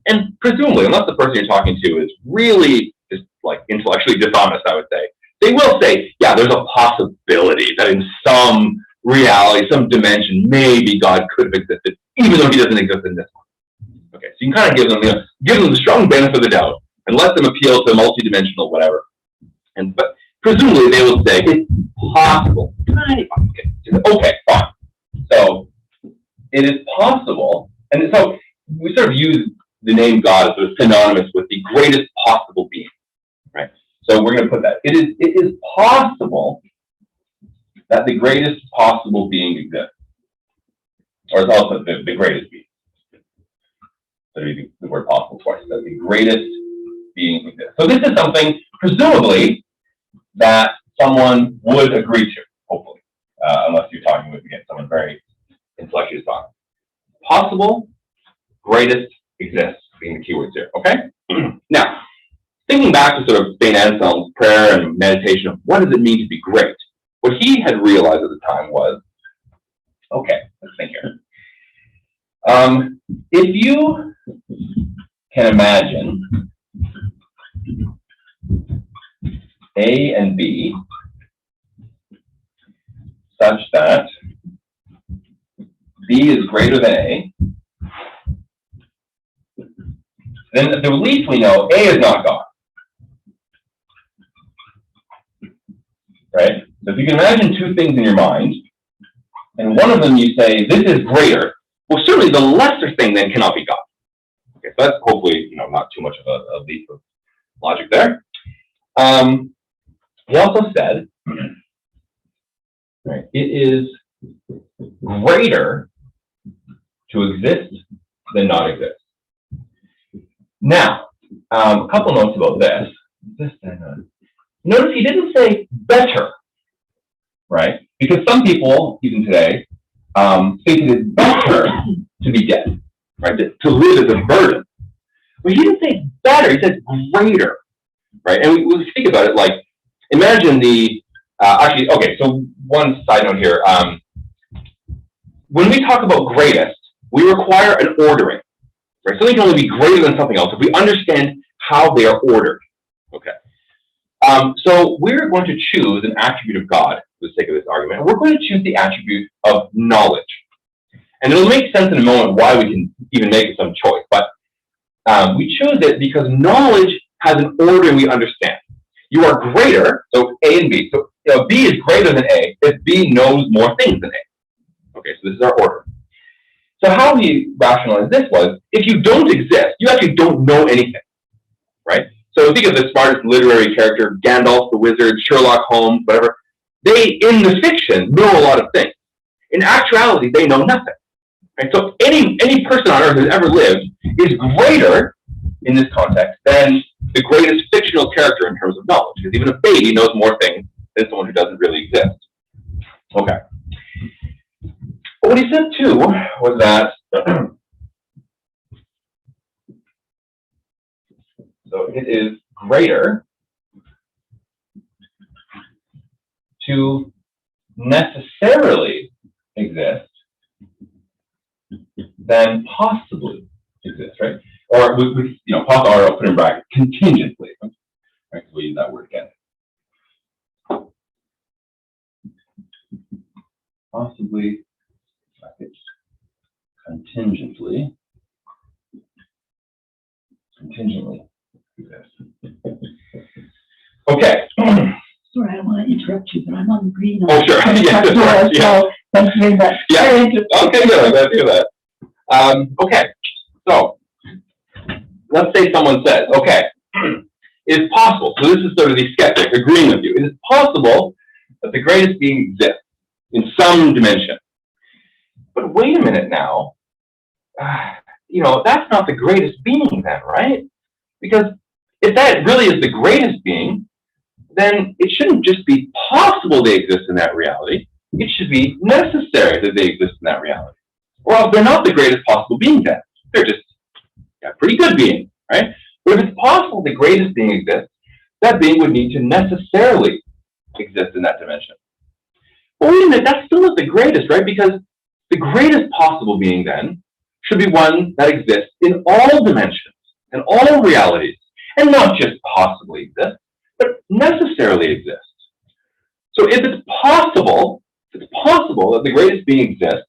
And presumably, unless the person you're talking to is really just like intellectually dishonest, I would say, they will say, yeah, there's a possibility that in some reality, some dimension, maybe God could have existed, even though he doesn't exist in this one. Okay, so you can kind of give them the strong benefit of the doubt and let them appeal to multidimensional whatever. But presumably they will say it's possible. Okay, fine. So it is possible, and so we sort of use the name God as sort of synonymous with the greatest possible being, right? So we're going to put that. It is possible that the greatest possible being exists, or it's also the greatest being. So using the word possible twice, that the greatest being exists. So this is something, presumably, that someone would agree to, hopefully, unless you're talking with, again, someone very intellectually strong. Possible, greatest, exists, being the keywords here, okay? Now, thinking back to sort of St. Anselm's prayer and meditation of what does it mean to be great, what he had realized at the time was, okay, let's think here. If you can imagine A and B such that B is greater than A, then at the least we know A is not God. Right? So if you can imagine two things in your mind, and one of them you say, this is greater, well, certainly the lesser thing then cannot be God. Okay, so that's hopefully, not too much of a leap of logic there. He also said, right, it is greater to exist than not exist. Now, a couple notes about this. Notice he didn't say better, right? Because some people, even today, think it is better to be dead, right? To live is a burden. But he didn't say better, he said greater, right? And we think about it like, imagine okay, so one side note here. When we talk about greatest, we require an ordering, right? Something can only be greater than something else if we understand how they are ordered, okay? So we're going to choose an attribute of God for the sake of this argument. We're going to choose the attribute of knowledge. And it'll make sense in a moment why we can even make some choice, but we choose it because knowledge has an order we understand. You are greater, so A and B. So B is greater than A if B knows more things than A. Okay, so this is our order. So how we rationalized this was, if you don't exist, you actually don't know anything, right? So think of the smartest literary character, Gandalf the wizard, Sherlock Holmes, whatever. They, in the fiction, know a lot of things. In actuality, they know nothing. Right? So any person on Earth who's ever lived is greater, in this context, than the greatest fictional character in terms of knowledge. Because even a baby knows more things than someone who doesn't really exist. Okay. But what he said, too, was that so it is greater to necessarily exist than possibly exist, right? Or we possibly, or I'll put in brackets, contingently, right? Because we use that word again. Possibly, brackets, contingently exist. Okay. Sorry, I don't want to interrupt you, but I'm on the green. Oh, sure. Yeah, that's right. Yeah. So thank you very much. Yeah. Very interesting. Okay, good. I'm glad to hear that. Okay, so let's say someone says, okay, it is possible. So this is sort of the skeptic agreeing with you. It is possible that the greatest being exists in some dimension. But wait a minute now. That's not the greatest being then, right? Because if that really is the greatest being, then it shouldn't just be possible they exist in that reality. It should be necessary that they exist in that reality. Or else they're not the greatest possible being then. They're just a pretty good being, right? But if it's possible the greatest being exists, that being would need to necessarily exist in that dimension. Well, wait a minute, that's still not the greatest, right? Because the greatest possible being then should be one that exists in all dimensions, in all realities, and not just possibly exists, but necessarily exists. So if it's possible that the greatest being exists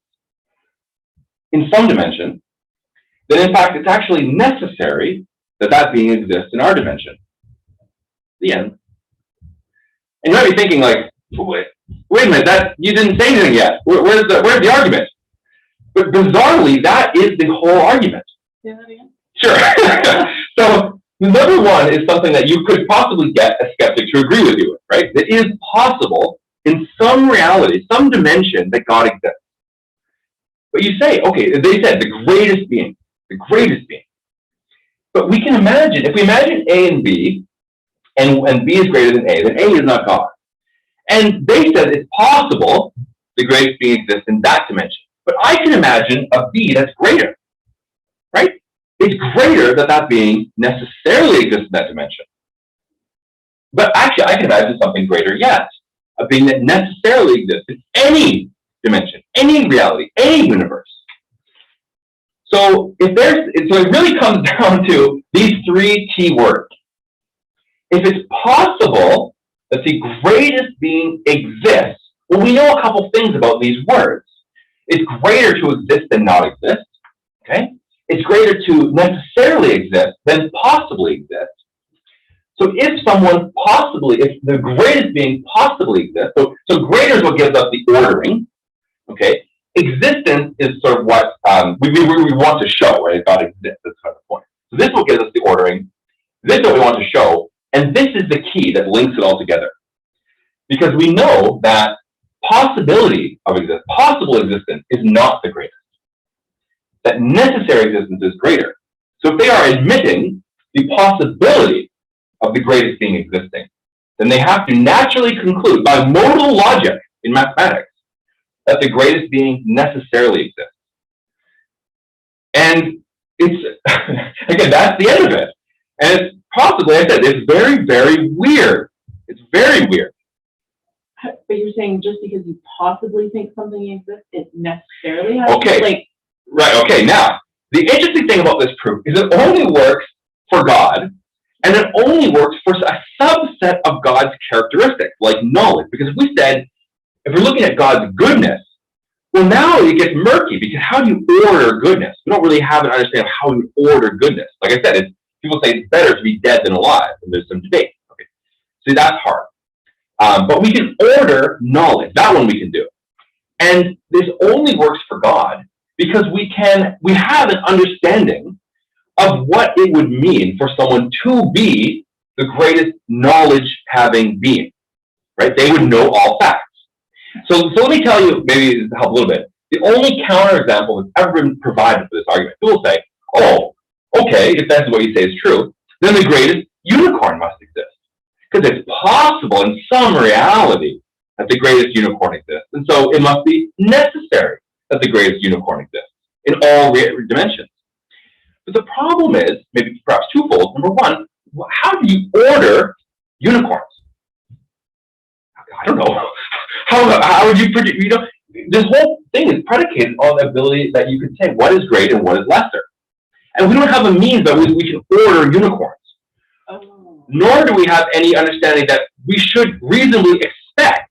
in some dimension, then in fact it's actually necessary that that being exists in our dimension. The end. And you might be thinking like, wait a minute, you didn't say anything yet. Where's the argument? But bizarrely, that is the whole argument. Say that again? Sure. So number one is something that you could possibly get a skeptic to agree with you with, right? It is possible in some reality, some dimension that God exists. But you say, okay, they said the greatest being. But we can imagine, if we imagine A and B, and B is greater than A, then A is not God. And they said it's possible the greatest being exists in that dimension. But I can imagine a B that's greater, right? It's greater that being necessarily exists in that dimension. But actually, I can imagine something greater yet, a being that necessarily exists in any dimension, any reality, any universe. So it really comes down to these three key words. If it's possible that the greatest being exists, well, we know a couple things about these words. It's greater to exist than not exist, okay? It's greater to necessarily exist than possibly exist. So if the greatest being possibly exists, so greater is what gives us the ordering, okay? Existence is sort of what we want to show, right? God exists, that's kind of the point. So this is what gives us the ordering, this is what we want to show, and this is the key that links it all together. Because we know that possible existence is not the greatest. That necessary existence is greater. So if they are admitting the possibility of the greatest being existing, then they have to naturally conclude by modal logic in mathematics that the greatest being necessarily exists. And it's, again, that's the end of it. And it's possibly, I said, it's very, very weird. It's very weird. But you're saying just because you possibly think something exists, it necessarily has Okay. like, Right, okay, now, the interesting thing about this proof is it only works for God, and it only works for a subset of God's characteristics, like knowledge. Because if we said, if we're looking at God's goodness, well, now it gets murky, because how do you order goodness? We don't really have an understanding of how you order goodness. Like I said, people say it's better to be dead than alive, and there's some debate. Okay, see, that's hard. But we can order knowledge. That one we can do. And this only works for God because we have an understanding of what it would mean for someone to be the greatest knowledge-having being, right? They would know all facts. So let me tell you, maybe to help a little bit, the only counterexample that's ever been provided for this argument. People say, oh, okay, if that's what you say is true, then the greatest unicorn must exist. Because it's possible in some reality that the greatest unicorn exists. And so it must be necessary that the greatest unicorn exists in all dimensions. But the problem is, maybe perhaps twofold. Number one, how do you order unicorns? I don't know. How would you predict? This whole thing is predicated on the ability that you can say what is great and what is lesser. And we don't have a means by which we can order unicorns. Nor do we have any understanding that we should reasonably expect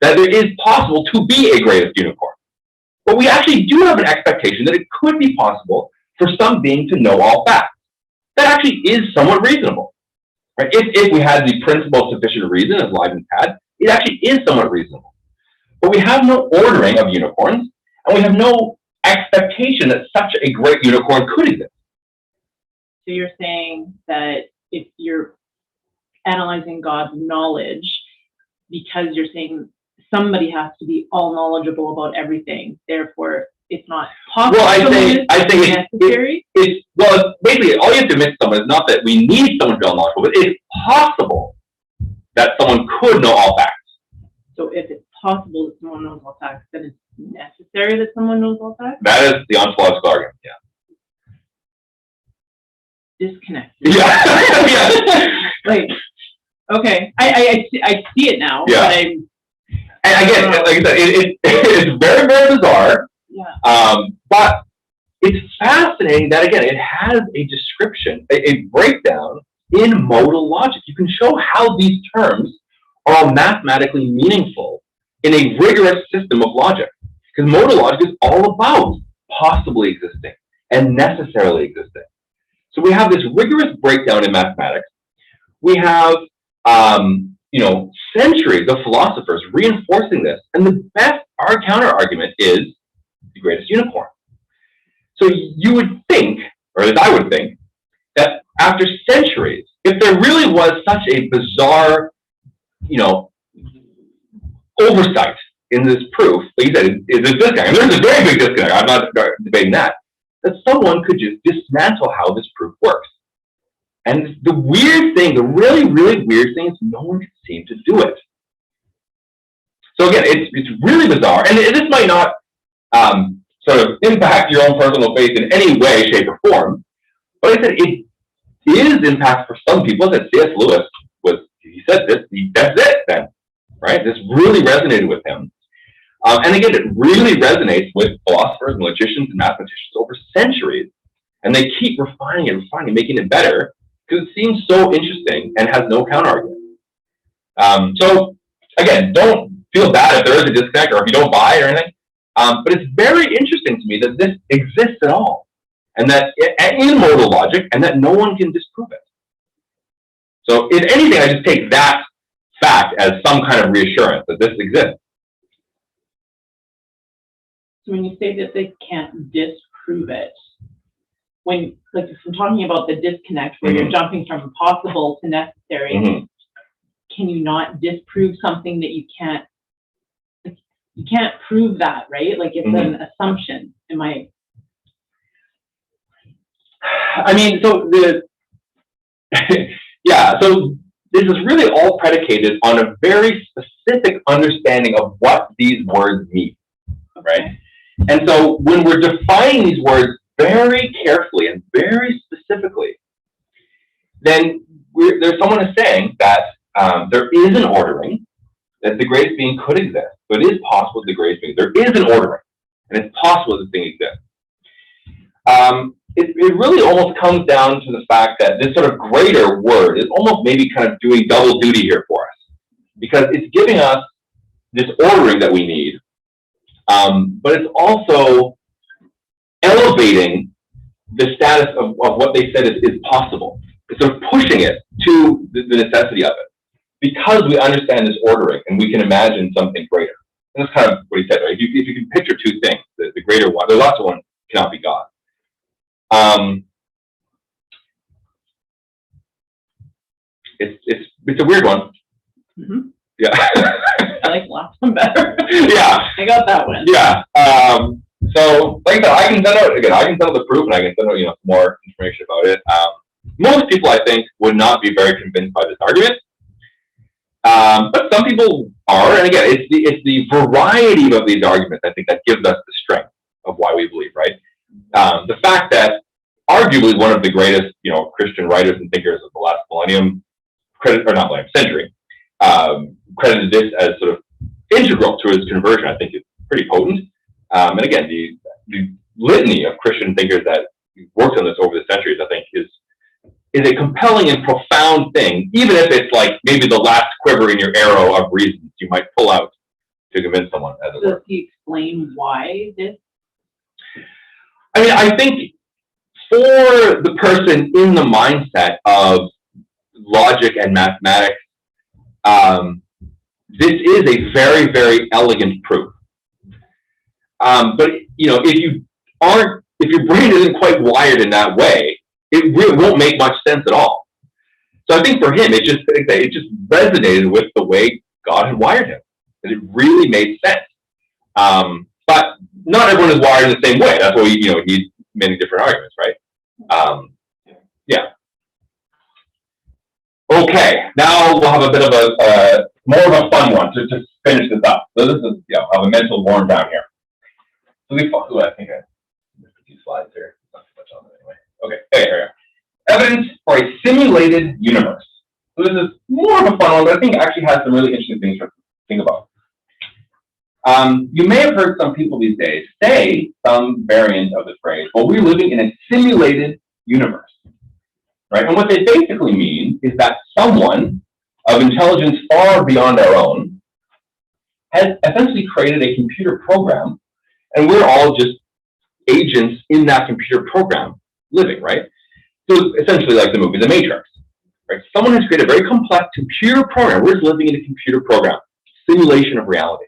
that it is possible to be a greatest unicorn. But we actually do have an expectation that it could be possible for some being to know all facts. That actually is somewhat reasonable. Right? If we had the principle of sufficient reason, as Leibniz had, it actually is somewhat reasonable. But we have no ordering of unicorns, and we have no expectation that such a great unicorn could exist. so you're saying that if you're analyzing God's knowledge, because you're saying somebody has to be all knowledgeable about everything, therefore it's not possible. Well, I think necessary. Well, basically, all you have to admit to someone is not that we need someone to be all knowledgeable, but it's possible that someone could know all facts. So if it's possible that someone knows all facts, then it's necessary that someone knows all facts? That is the ontological argument, yeah. Disconnect. Yeah. Yeah. Like, okay, I see it now. Yeah. But And again, like I said, it's very, very bizarre. yeah. But it's fascinating that, again, it has a description, a breakdown in modal logic. You can show how these terms are mathematically meaningful in a rigorous system of logic. Because modal logic is all about possibly existing and necessarily existing. So we have this rigorous breakdown in mathematics. We have, centuries of philosophers reinforcing this. And our counter argument is the greatest unicorn. So you would think, or as I would think, that after centuries, if there really was such a bizarre, oversight in this proof, like you said, is this disconnect? And there's a very big disconnect. I'm not debating that someone could just dismantle how this proof works. And the weird thing, the really, really weird thing is no one can seem to do it. So again, it's really bizarre. And this might not sort of impact your own personal faith in any way, shape, or form. But I said it is impactful for some people. That C.S. Lewis he said this, that's it then, right? This really resonated with him. And again, it really resonates with philosophers and logicians and mathematicians over centuries. And they keep refining it, making it better, because it seems so interesting and has no counter-argument. So, again, don't feel bad if there is a disconnect or if you don't buy it or anything. But it's very interesting to me that this exists at all, and that in modal logic, and that no one can disprove it. So, if anything, I just take that fact as some kind of reassurance that this exists. So when you say that they can't disprove it, if I'm talking about the disconnect where you're jumping from possible to necessary, can you not disprove something that you can't prove that, right? Like it's an assumption. So this is really all predicated on a very specific understanding of what these words mean, right? And so when we're defining these words very carefully and very specifically, then there's someone is saying that there is an ordering, that the greatest being could exist. So it is possible that the greatest being, there is an ordering, and it's possible that the thing exists. It really almost comes down to the fact that this sort of greater word is almost maybe kind of doing double duty here for us, because it's giving us this ordering that we need, but it's also elevating the status of what they said is possible. It's sort of pushing it to the necessity of it, because we understand this ordering and we can imagine something greater. And that's kind of what he said, right? If you can picture two things, the greater one, the lesser one cannot be God. It's a weird one. Mm-hmm. Yeah. I like the last one better. Yeah. I got that one. Yeah. So, like I said, I can send out the proof, and I can send out, more information about it. Most people, I think, would not be very convinced by this argument. But some people are, and again, it's the variety of these arguments, I think, that gives us the strength of why we believe, right? The fact that arguably one of the greatest, Christian writers and thinkers of the last century, credited this as sort of integral to his conversion, I think is pretty potent. And again, the litany of Christian thinkers that worked on this over the centuries, I think, is a compelling and profound thing, even if it's like maybe the last quiver in your arrow of reasons you might pull out to convince someone, as it were. Does he explain why this? I mean, I think for the person in the mindset of logic and mathematics, this is a very, very elegant proof. But if your brain isn't quite wired in that way, it really won't make much sense at all. So I think for him, it just resonated with the way God had wired him, and it really made sense. But not everyone is wired in the same way. That's why we need many different arguments, right? Yeah. Okay, now we'll have a bit of a more of a fun one to finish this up. So this is have a mental warm down here. So I think I missed a few slides here. Not too much on it anyway. Okay, here we are. Evidence for a simulated universe. So this is more of a fun one, but I think it actually has some really interesting things to think about. You may have heard some people these days say some variant of the phrase, well, we're living in a simulated universe, right? And what they basically mean is that someone of intelligence far beyond our own has essentially created a computer program, and we're all just agents in that computer program living, right? So essentially like the movie The Matrix, right? Someone has created a very complex computer program. We're just living in a computer program, simulation of reality.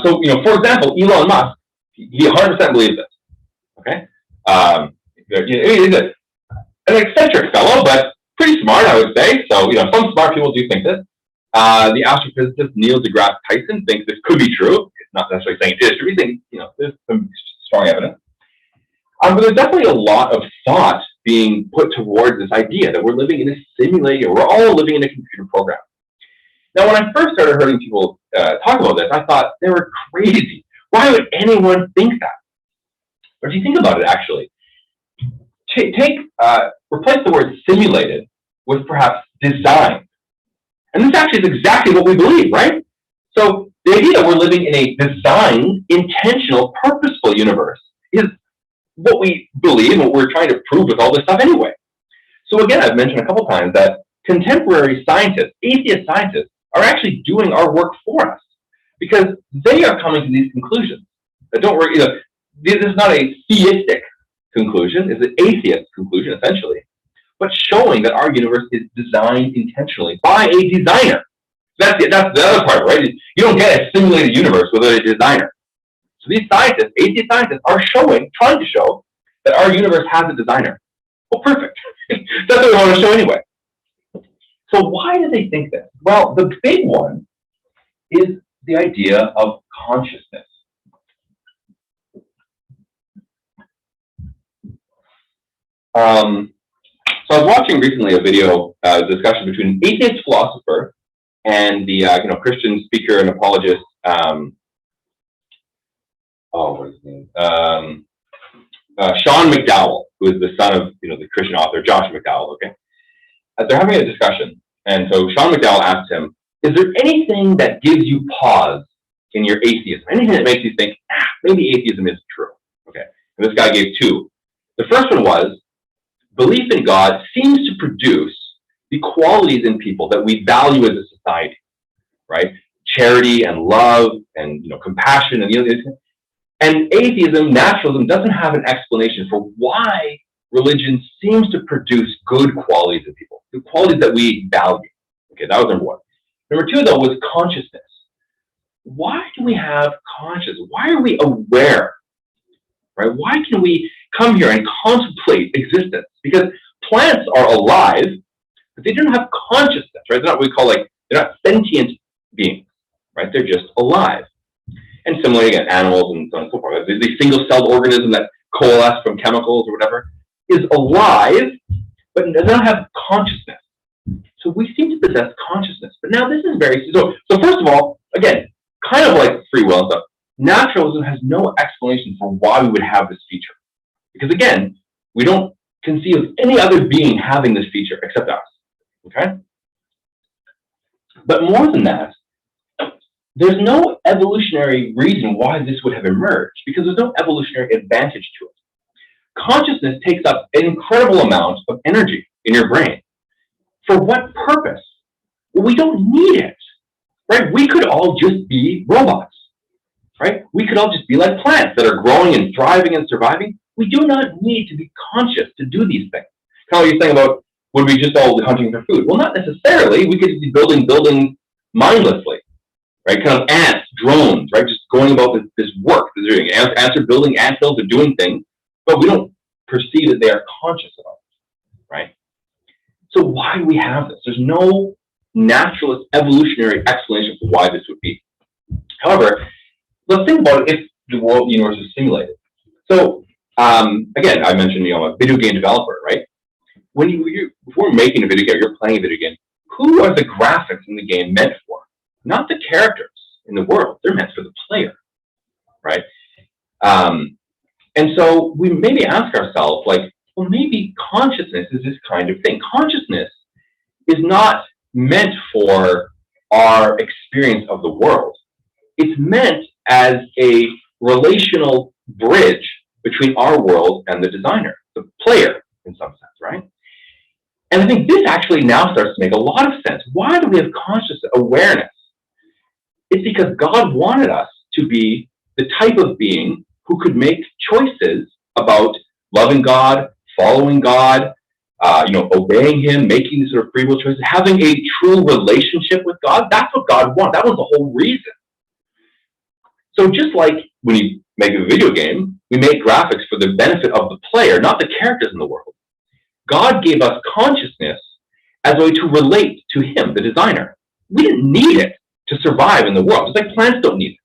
So, for example, Elon Musk, he 100% believes this, okay? He's an eccentric fellow, but pretty smart, I would say. So, some smart people do think this. The astrophysicist Neil deGrasse Tyson thinks this could be true. It's not necessarily saying it is true. He's thinking, there's some strong evidence. But there's definitely a lot of thought being put towards this idea that we're living in a simulated, we're all living in a computer program. Now, when I first started hearing people talk about this, I thought they were crazy. Why would anyone think that? But if you think about it, actually, replace the word simulated with perhaps designed. And this actually is exactly what we believe, right? So the idea that we're living in a designed, intentional, purposeful universe is what we believe and what we're trying to prove with all this stuff anyway. So again, I've mentioned a couple times that contemporary scientists, atheist scientists, are actually doing our work for us because they are coming to these conclusions. Don't worry, this is not a theistic conclusion, it's an atheist conclusion, essentially, but showing that our universe is designed intentionally by a designer. That's the other part, right? You don't get a simulated universe without a designer. So these scientists, atheist scientists, are trying to show that our universe has a designer. Well, perfect. That's what we want to show anyway. So why do they think this? Well, the big one is the idea of consciousness. So I was watching recently a video discussion between an atheist philosopher and the Christian speaker and apologist. What is his name? Sean McDowell, who is the son of the Christian author Josh McDowell. Okay, they're having a discussion, and so Sean McDowell asked him, "Is there anything that gives you pause in your atheism? Anything that makes you think maybe atheism isn't true?" Okay, and this guy gave two. The first one was, belief in God seems to produce the qualities in people that we value as a society, right? Charity and love and compassion and atheism, naturalism doesn't have an explanation for why religion seems to produce good qualities in people, the qualities that we value. Okay, that was number one. Number two, though, was consciousness. Why do we have consciousness? Why are we aware? Right? Why can we come here and contemplate existence? Because plants are alive, but they don't have consciousness, right? They're not what we call they're not sentient beings, right? They're just alive. And similarly, again, animals and so on and so forth. The single-celled organism that coalesce from chemicals or whatever is alive, but does not have consciousness. So we seem to possess consciousness. But now this is very so first of all, again, kind of like free will and stuff, naturalism has no explanation for why we would have this feature. Because again, we don't conceive of any other being having this feature except us. Okay? But more than that, there's no evolutionary reason why this would have emerged, because there's no evolutionary advantage to it. Consciousness takes up an incredible amount of energy in your brain. For what purpose? Well, we don't need it, right? We could all just be robots, right? We could all just be like plants that are growing and thriving and surviving. We do not need to be conscious to do these things. Kind of what you're saying about, would we just all be hunting for food? Well, not necessarily. We could just be building mindlessly. Right, kind of ants, drones, right, just going about this work that they're doing. Ants are building anthills, they're doing things, but we don't perceive that they are conscious of it, right? So why do we have this? There's no naturalist evolutionary explanation for why this would be. However, let's think about if the world, the universe is simulated. So again, I mentioned a video game developer, right? When if we're making a video game, you're playing a video game, who are the graphics in the game meant for? Not the characters in the world. They're meant for the player, right? And so we maybe ask ourselves, well, maybe consciousness is this kind of thing. Consciousness is not meant for our experience of the world. It's meant as a relational bridge between our world and the designer, the player, in some sense, right? And I think this actually now starts to make a lot of sense. Why do we have conscious awareness? It's because God wanted us to be the type of being who could make choices about loving God, following God, obeying Him, making these sort of free will choices, having a true relationship with God. That's what God wanted. That was the whole reason. So just like when you make a video game, we make graphics for the benefit of the player, not the characters in the world. God gave us consciousness as a way to relate to Him, the designer. We didn't need it to survive in the world, just like plants don't need it.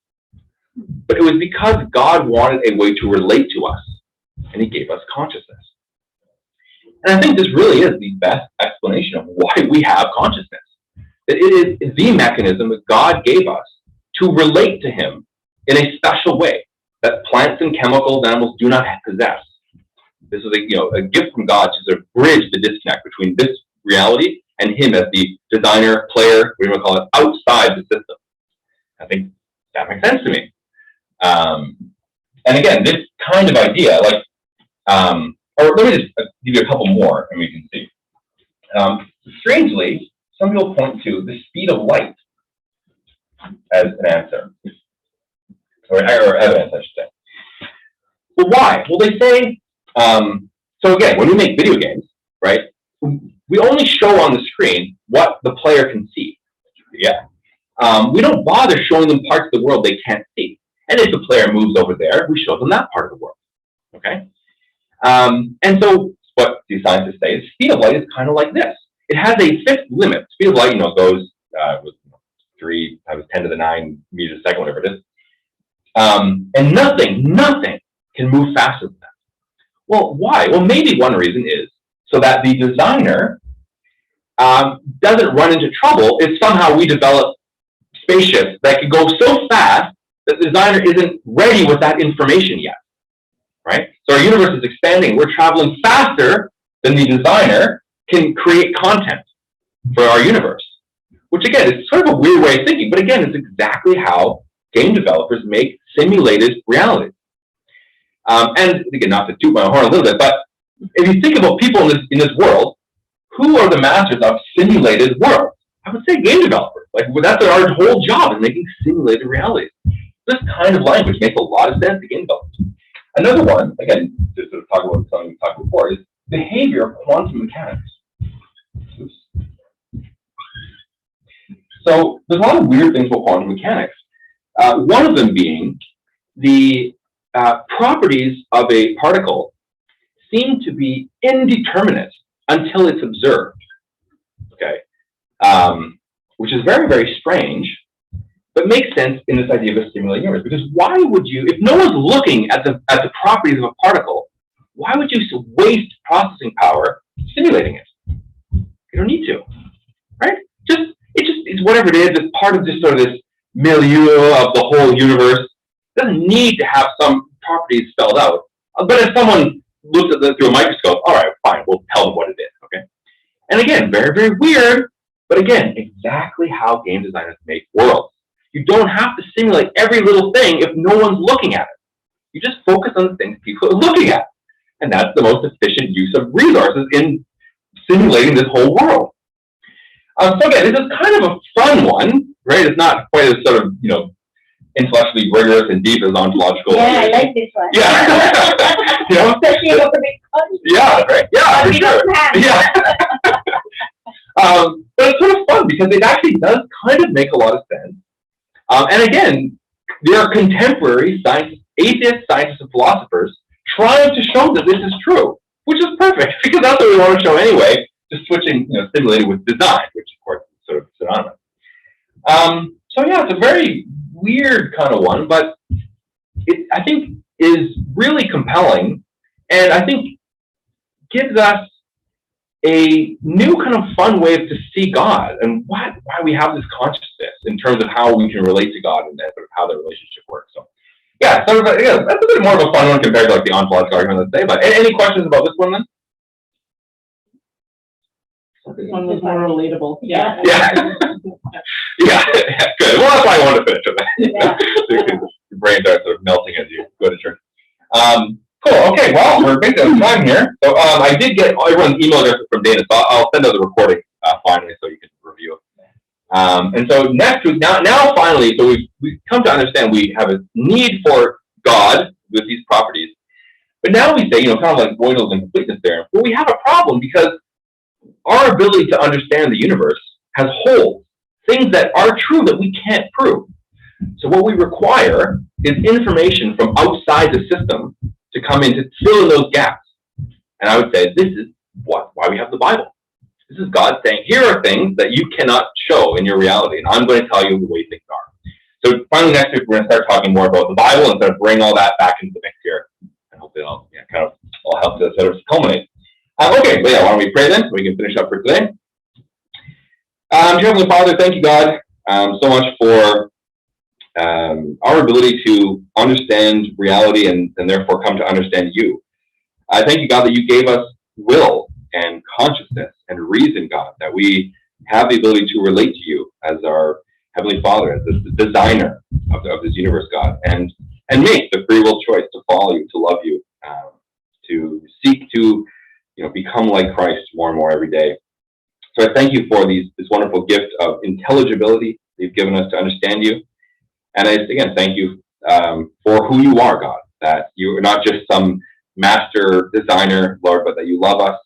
But it was because God wanted a way to relate to us, and He gave us consciousness. And I think this really is the best explanation of why we have consciousness. That it is the mechanism that God gave us to relate to Him in a special way that plants and chemicals, animals do not possess. This is a gift from God to sort of bridge the disconnect between this reality and Him as the designer, player, whatever you want to call it, outside the system. I think that makes sense to me. And again, this kind of idea, or let me just give you a couple more, and we can see. Strangely, some people point to the speed of light as an answer, or evidence, I should say. Well, why? Well, they say, so again, when we make video games, right, we only show on the screen what the player can see. Yeah. We don't bother showing them parts of the world they can't see. And if the player moves over there, we show them that part of the world. Okay? And so what these scientists say is speed of light is kind of like this. It has a fixed limit. Speed of light, goes with 3 times 10 to the 9 meters a second, whatever it is. And nothing can move faster than that. Well, why? Well, maybe one reason is so that the designer doesn't run into trouble if somehow we develop spaceships that can go so fast that the designer isn't ready with that information yet, right? So our universe is expanding. We're traveling faster than the designer can create content for our universe, which again is sort of a weird way of thinking, but again, it's exactly how game developers make simulated realities. And again, not to toot my horn a little bit, but if you think about people in this world, who are the masters of simulated worlds? I would say game developers. Like, well, that's our whole job, is making simulated realities. This kind of language makes a lot of sense to game developers. Another one, again, to sort of talk about something we talked before, is behavior of quantum mechanics. So there's a lot of weird things about quantum mechanics. One of them being the properties of a particle seem to be indeterminate until it's observed. Okay, which is very, very strange, but makes sense in this idea of a simulated universe. Because why would you, if no one's looking at the properties of a particle, why would you waste processing power simulating it? You don't need to, right? It's whatever it is. It's part of just sort of this milieu of the whole universe. It doesn't need to have some properties spelled out. But if someone looks at it through a microscope, all right, fine, we'll tell them what it is, okay? And again, very, very weird, but again, exactly how game designers make worlds. You don't have to simulate every little thing if no one's looking at it. You just focus on the things people are looking at. And that's the most efficient use of resources in simulating this whole world. So again, this is kind of a fun one, right? It's not quite as sort of, intellectually rigorous and deep as ontological. Yeah, I like this one. Yeah. Especially about the big concept. Yeah, right. Yeah, for We sure. don't have. Yeah. But it's sort of fun because it actually does kind of make a lot of sense. And again, there are contemporary scientists, atheist scientists and philosophers trying to show that this is true, which is perfect because that's what we want to show anyway, just switching, simulating with design, which of course is sort of synonymous. So yeah, it's a very weird kind of one, but it, I think, is really compelling, and I think gives us a new kind of fun way to see God and why we have this consciousness in terms of how we can relate to God and sort of how the relationship works. So yeah, so yeah, that's a bit more of a fun one compared to like the ontological argument, let's say. But any questions about this one then? This one was more relatable. Yeah. Yeah. Yeah, good. Well, that's why I wanted to finish with that. Yeah. Your brain starts sort of melting as you go to church. Cool. Okay. Well, we're basically out of time here. So I did get everyone's email address from Dana, so I'll send out the recording finally, so you can review it. And so next week, now finally, so we've come to understand we have a need for God with these properties, but now we say, kind of like Boyle's incompleteness theorem. Well, we have a problem because our ability to understand the universe has holes, things that are true that we can't prove. So what we require is information from outside the system to come in to fill in those gaps. And I would say this is why we have the Bible. This is God saying, here are things that you cannot show in your reality, and I'm going to tell you the way things are. So finally next week, we're going to start talking more about the Bible and sort of bring all that back into the mix here. And hopefully it'll kind of all help to sort of culminate. Okay, so yeah, why don't we pray then so we can finish up for today. Dear Heavenly Father, thank you, God, so much for our ability to understand reality and therefore come to understand you. I thank you, God, that you gave us will and consciousness and reason, God, that we have the ability to relate to you as our Heavenly Father, as the designer of this universe, God, and make the free will choice to follow you, to love you, to seek to become like Christ more and more every day. So I thank you for this wonderful gift of intelligibility that you've given us to understand you. And I, again, thank you for who you are, God, that you are not just some master designer, Lord, but that you love us,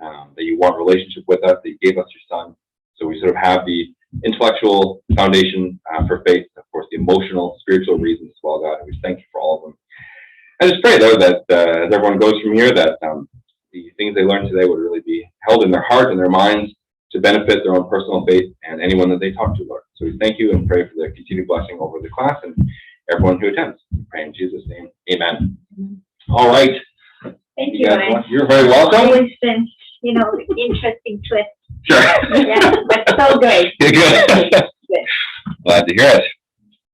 that you want a relationship with us, that you gave us your Son. So we sort of have the intellectual foundation for faith, of course, the emotional, spiritual reasons as well, God, and we thank you for all of them. I just pray, though, that as everyone goes from here, that the things they learned today would really be held in their heart and their minds to benefit their own personal faith and anyone that they talk to, Lord. So we thank you and pray for the continued blessing over the class and everyone who attends. We pray in Jesus' name. Amen. All right. Thank you, guys, Ryan. you're very welcome. Always been you know, interesting twist. Sure. Yeah, but so good. Good. Good. Glad to hear it.